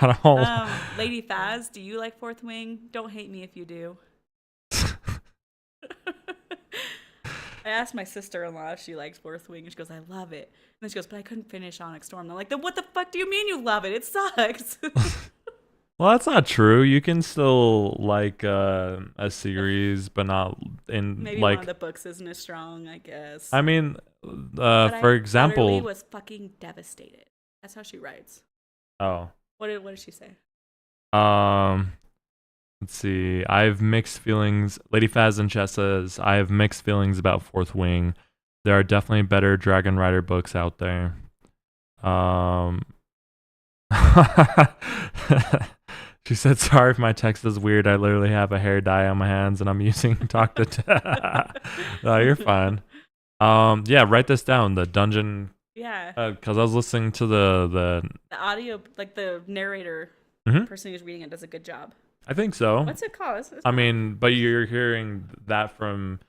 Speaker 1: I don't.
Speaker 2: Lady Faz, do you like Fourth Wing? Don't hate me if you do. I asked my sister-in-law if she likes Fourth Wing, and she goes, I love it. And then she goes, but I couldn't finish Onyx Storm. And I'm like, then what the fuck do you mean you love it? It sucks.
Speaker 1: Well, that's not true. You can still like a series, but not in
Speaker 2: Maybe
Speaker 1: like.
Speaker 2: one of the books isn't as strong, I guess.
Speaker 1: I mean,
Speaker 2: But
Speaker 1: for
Speaker 2: I
Speaker 1: example.
Speaker 2: utterly was fucking devastated. That's how she writes.
Speaker 1: Oh.
Speaker 2: What did she say?
Speaker 1: Let's see. I have mixed feelings. Lady Faz in chat says I have mixed feelings about Fourth Wing. There are definitely better Dragon Rider books out there. She said, sorry if my text is weird. I literally have a hair dye on my hands and I'm using talk to No, you're fine. Yeah, write this down. The dungeon.
Speaker 2: Yeah.
Speaker 1: Because I was listening to the
Speaker 2: audio, like the narrator
Speaker 1: Mhm.
Speaker 2: person who's reading it does a good job.
Speaker 1: I think so.
Speaker 2: What's it called? It's
Speaker 1: I mean, but you're hearing that from.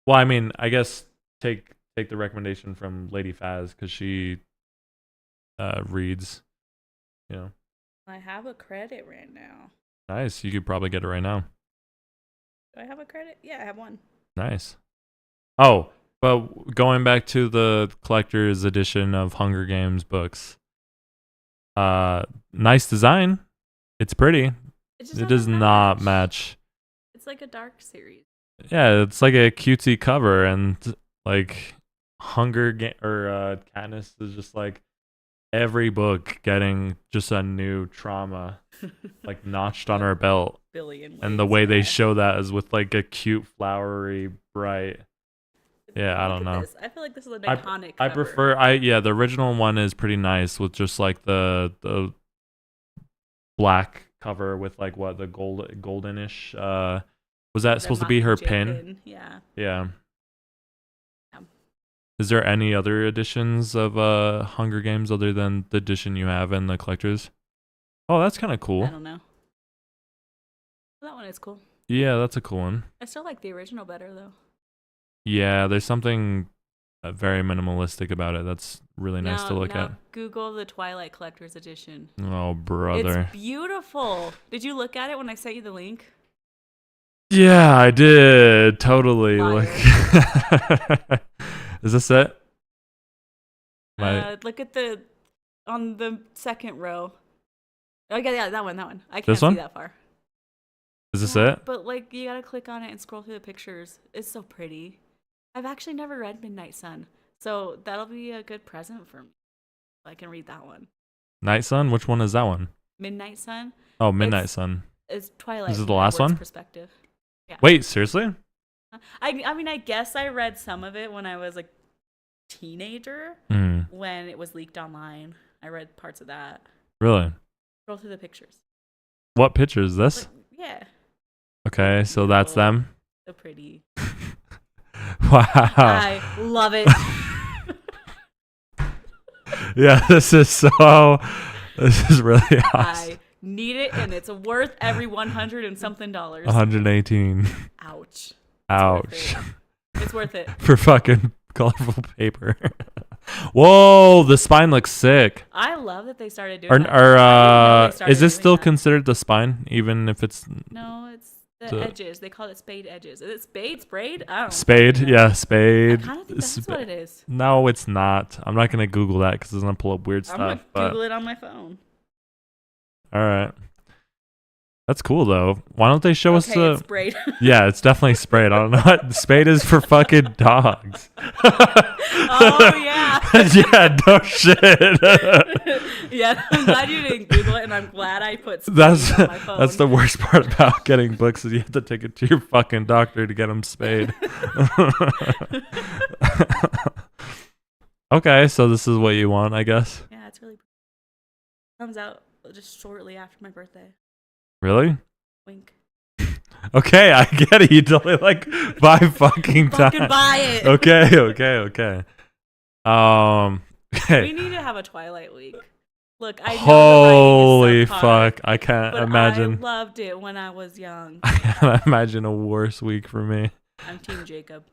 Speaker 1: Well, I mean, I guess take the recommendation from Lady Faz because she reads. You know.
Speaker 2: I have a credit right now.
Speaker 1: Nice. You could probably get it right now.
Speaker 2: Do I have a credit? Yeah, I have one.
Speaker 1: Nice. Oh, but going back to the collector's edition of Hunger Games books. Nice design. It's pretty. It does not match.
Speaker 2: It's like a dark series.
Speaker 1: Yeah, it's like a cutesy cover, and like Katniss is just like every book getting just a new trauma like notched on her belt. And the way they show that is with like a cute flowery bright. Yeah, I don't know.
Speaker 2: I feel like this is an iconic
Speaker 1: I
Speaker 2: cover.
Speaker 1: prefer the original one is pretty nice with just like the black cover with like what the goldenish was that supposed to be her pin?
Speaker 2: Yeah.
Speaker 1: Yeah. Is there any other editions of Hunger Games other than the edition you have in the collectors? Oh, that's kind of cool.
Speaker 2: I don't know. That one is cool.
Speaker 1: Yeah, that's a cool one.
Speaker 2: I still like the original better though.
Speaker 1: Yeah, there's something very minimalistic about it. That's really nice to look at.
Speaker 2: Google the Twilight Collector's Edition.
Speaker 1: Oh, brother.
Speaker 2: It's beautiful. Did you look at it when I sent you the link?
Speaker 1: Yeah, I did. Totally.
Speaker 2: Liar.
Speaker 1: Like, is this it?
Speaker 2: Look at on the second row. Oh, yeah, that one. I can't
Speaker 1: This
Speaker 2: see
Speaker 1: one?
Speaker 2: that far.
Speaker 1: Is this
Speaker 2: Yeah,
Speaker 1: it?
Speaker 2: But like, you gotta click on it and scroll through the pictures. It's so pretty. I've actually never read Midnight Sun, so that'll be a good present for me. I can read that one.
Speaker 1: Night Sun? Which one is that one?
Speaker 2: Midnight Sun.
Speaker 1: Oh, Midnight Sun.
Speaker 2: It's Twilight.
Speaker 1: Is it
Speaker 2: from
Speaker 1: the last
Speaker 2: Edward's
Speaker 1: one?
Speaker 2: Perspective. Yeah.
Speaker 1: Wait, seriously?
Speaker 2: I mean, I guess I read some of it when I was a teenager
Speaker 1: Mm,
Speaker 2: when it was leaked online. I read parts of that.
Speaker 1: really?
Speaker 2: Scroll through the pictures.
Speaker 1: What picture is
Speaker 2: But
Speaker 1: this?
Speaker 2: yeah.
Speaker 1: Okay, so that's
Speaker 2: Beautiful.
Speaker 1: them.
Speaker 2: So pretty.
Speaker 1: Wow.
Speaker 2: I love it.
Speaker 1: Yeah, this is really awesome.
Speaker 2: I need it, and it's worth every 100 and something dollars.
Speaker 1: 118.
Speaker 2: Ouch.
Speaker 1: Ouch.
Speaker 2: It's worth it.
Speaker 1: For fucking colorful paper. Whoa, the spine looks sick.
Speaker 2: I love that they started doing that. I didn't know they started
Speaker 1: Is this
Speaker 2: doing
Speaker 1: still
Speaker 2: that.
Speaker 1: considered the spine, even if it's
Speaker 2: No, it's the edges. They call it spade edges. Is it spade? Sprayed? I don't know.
Speaker 1: spade? Yeah, spade.
Speaker 2: I kind of think that's what it is.
Speaker 1: No, it's not. I'm not gonna Google that because it's gonna pull up weird
Speaker 2: I'm
Speaker 1: stuff.
Speaker 2: gonna Google it on my phone.
Speaker 1: All right, that's cool though. Why don't they show us the?
Speaker 2: It's sprayed.
Speaker 1: Yeah, it's definitely sprayed. I don't know what spade is for fucking dogs.
Speaker 2: Oh yeah.
Speaker 1: Yeah, no shit.
Speaker 2: Yeah, I'm glad you didn't Google it, and I'm glad I put spade
Speaker 1: That's
Speaker 2: on my phone.
Speaker 1: that's the worst part about getting books is you have to take it to your fucking doctor to get them spayed. Okay, so this is what you want, I guess.
Speaker 2: Yeah, it's really comes out just shortly after my birthday.
Speaker 1: Really?
Speaker 2: Wink.
Speaker 1: Okay, I get it. You told me like 5 fucking times.
Speaker 2: Fucking buy it.
Speaker 1: Okay. Okay.
Speaker 2: We need to have a Twilight week. Look, I know
Speaker 1: Holy
Speaker 2: the writing is so hard,
Speaker 1: fuck! I can't
Speaker 2: but
Speaker 1: imagine.
Speaker 2: I loved it when I was young.
Speaker 1: I can't imagine a worse week for me.
Speaker 2: I'm Team Jacob.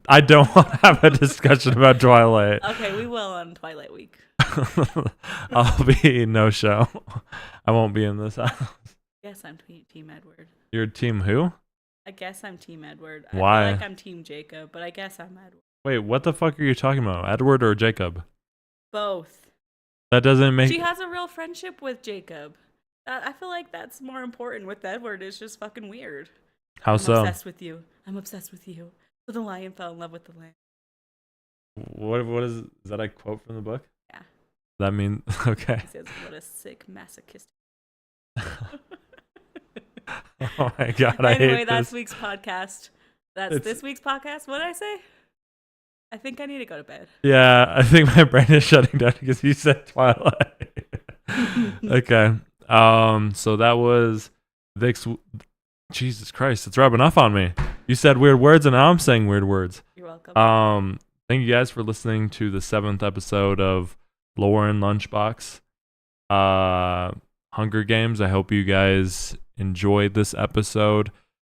Speaker 1: I don't want to have a discussion about Twilight.
Speaker 2: Okay, we will on Twilight week.
Speaker 1: I'll be no show. I won't be in this house.
Speaker 2: Guess I'm Team Edward.
Speaker 1: You're team who?
Speaker 2: I guess I'm Team Edward.
Speaker 1: Why?
Speaker 2: I feel like I'm Team Jacob, but I guess I'm Edward.
Speaker 1: Wait, what the fuck are you talking about? Edward or Jacob?
Speaker 2: Both.
Speaker 1: That doesn't make.
Speaker 2: She has a real friendship with Jacob. I feel like that's more important with Edward. It's just fucking weird.
Speaker 1: How so?
Speaker 2: I'm obsessed with you. I'm obsessed with you. So the lion fell in love with the lamb.
Speaker 1: What is that a quote from the book?
Speaker 2: Yeah.
Speaker 1: That mean okay.
Speaker 2: He says, "What a sick masochistic."
Speaker 1: Oh my god! I
Speaker 2: Anyway,
Speaker 1: hate
Speaker 2: that's
Speaker 1: this.
Speaker 2: week's podcast. That's this week's podcast. What did I say? I think I need to go to bed.
Speaker 1: Yeah, I think my brain is shutting down because you said Twilight. Okay. So that was Vic's. Jesus Christ, it's rubbing off on me. You said weird words, and now I'm saying weird words.
Speaker 2: You're welcome.
Speaker 1: Thank you guys for listening to the 7th episode of Lauren Lunchbox. Hunger Games. I hope you guys enjoyed this episode.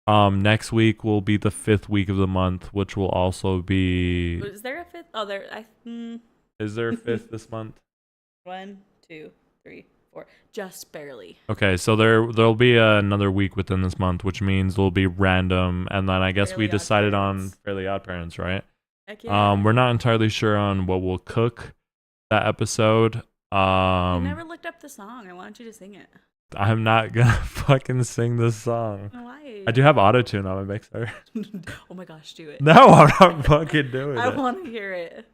Speaker 1: Next week will be the 5th week of the month, which will also be.
Speaker 2: Is there a 5th? Oh, there.
Speaker 1: Is there a 5th this month?
Speaker 2: 1, 2, 3, 4. Just barely.
Speaker 1: Okay, so there'll be another week within this month, which means it'll be random, and then I guess
Speaker 2: Fairly
Speaker 1: we
Speaker 2: Odd
Speaker 1: decided
Speaker 2: Parents.
Speaker 1: on Fairly Odd Parents, right?
Speaker 2: Heck yeah.
Speaker 1: We're not entirely sure on what we'll cook that episode.
Speaker 2: I never looked up the song. I wanted you to sing it.
Speaker 1: I'm not gonna fucking sing this song.
Speaker 2: Why?
Speaker 1: I do have autotune on my mixer.
Speaker 2: Oh my gosh, do it.
Speaker 1: No, I'm not fucking doing
Speaker 2: I
Speaker 1: it.
Speaker 2: want to hear it.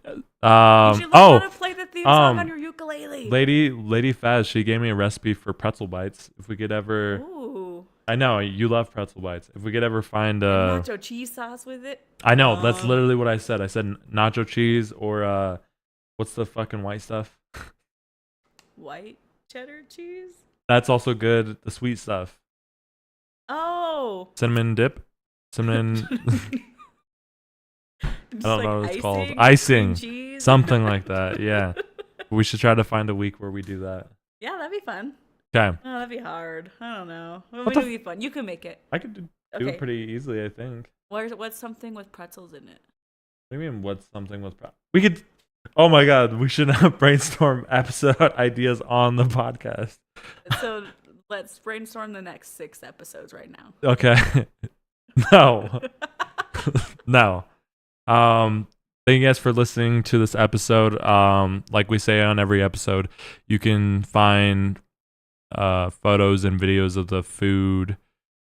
Speaker 2: You should learn
Speaker 1: Oh,
Speaker 2: how to play the theme song on your ukulele.
Speaker 1: Lady Faz, she gave me a recipe for pretzel bites. If we could ever,
Speaker 2: Ooh.
Speaker 1: I know you love pretzel bites. If we could ever find
Speaker 2: Nacho cheese sauce with it.
Speaker 1: I know that's literally what I said. I said nacho cheese or what's the fucking white stuff?
Speaker 2: White cheddar cheese.
Speaker 1: That's also good. The sweet stuff.
Speaker 2: Oh.
Speaker 1: Cinnamon dip. Cinnamon.
Speaker 2: Just
Speaker 1: I don't know what it's called.
Speaker 2: cream
Speaker 1: Icing.
Speaker 2: cheese.
Speaker 1: Something like that. Yeah. We should try to find a week where we do that.
Speaker 2: Yeah, that'd be fun.
Speaker 1: Okay.
Speaker 2: Oh, that'd be hard. I don't know.
Speaker 1: What
Speaker 2: It'd be fun. You can make it.
Speaker 1: I could do
Speaker 2: Okay.
Speaker 1: it pretty easily, I think.
Speaker 2: What's something with pretzels in it?
Speaker 1: What do you mean? What's something with? We could. Oh my god, we should not brainstorm episode ideas on the podcast.
Speaker 2: So let's brainstorm the next 6 episodes right now.
Speaker 1: Okay. No. No. Thank you guys for listening to this episode. Like we say on every episode, you can find photos and videos of the food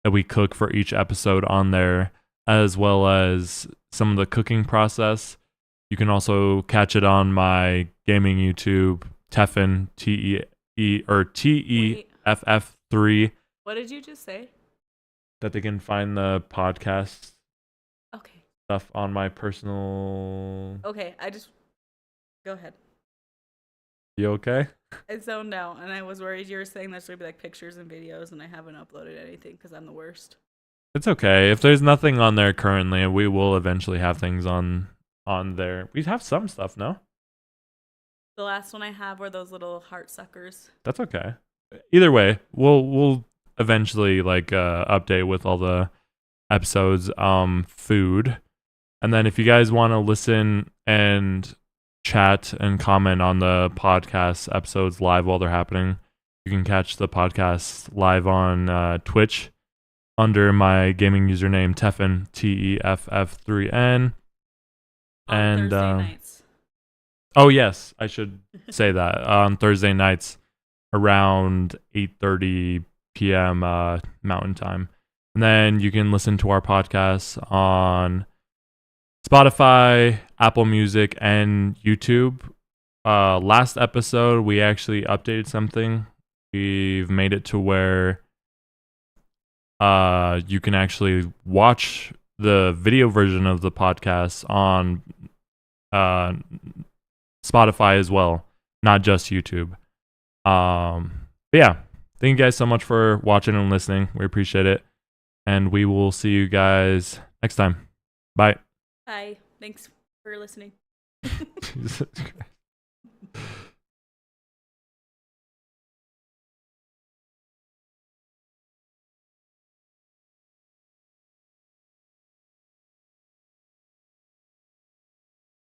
Speaker 1: that we cook for each episode on there, as well as some of the cooking process. You can also catch it on my gaming YouTube, Teffin, TEFF3.
Speaker 2: What did you just say?
Speaker 1: that they can find the podcast
Speaker 2: Okay.
Speaker 1: stuff on my personal.
Speaker 2: Okay. Go ahead.
Speaker 1: You okay?
Speaker 2: I zoned out, and I was worried you were saying there's gonna be like pictures and videos, and I haven't uploaded anything because I'm the worst.
Speaker 1: It's okay. If there's nothing on there currently, we will eventually have things on there. We have some stuff, no?
Speaker 2: The last one I have were those little heart suckers.
Speaker 1: That's okay. Either way, we'll eventually like update with all the episodes food. And then if you guys want to listen and chat and comment on the podcast episodes live while they're happening, you can catch the podcast live on Twitch under my gaming username Teffen TEFF3N.
Speaker 2: On
Speaker 1: And
Speaker 2: Thursday nights.
Speaker 1: oh yes, I should say that on Thursday nights around 8:30 p.m. Mountain Time. And then you can listen to our podcast on Spotify, Apple Music, and YouTube. Last episode, we actually updated something. We've made it to where you can actually watch the video version of the podcast on Spotify as well, not just YouTube. But yeah, thank you guys so much for watching and listening. We appreciate it. And we will see you guys next time. Bye.
Speaker 2: Hi. Thanks for listening.
Speaker 1: Jesus Christ.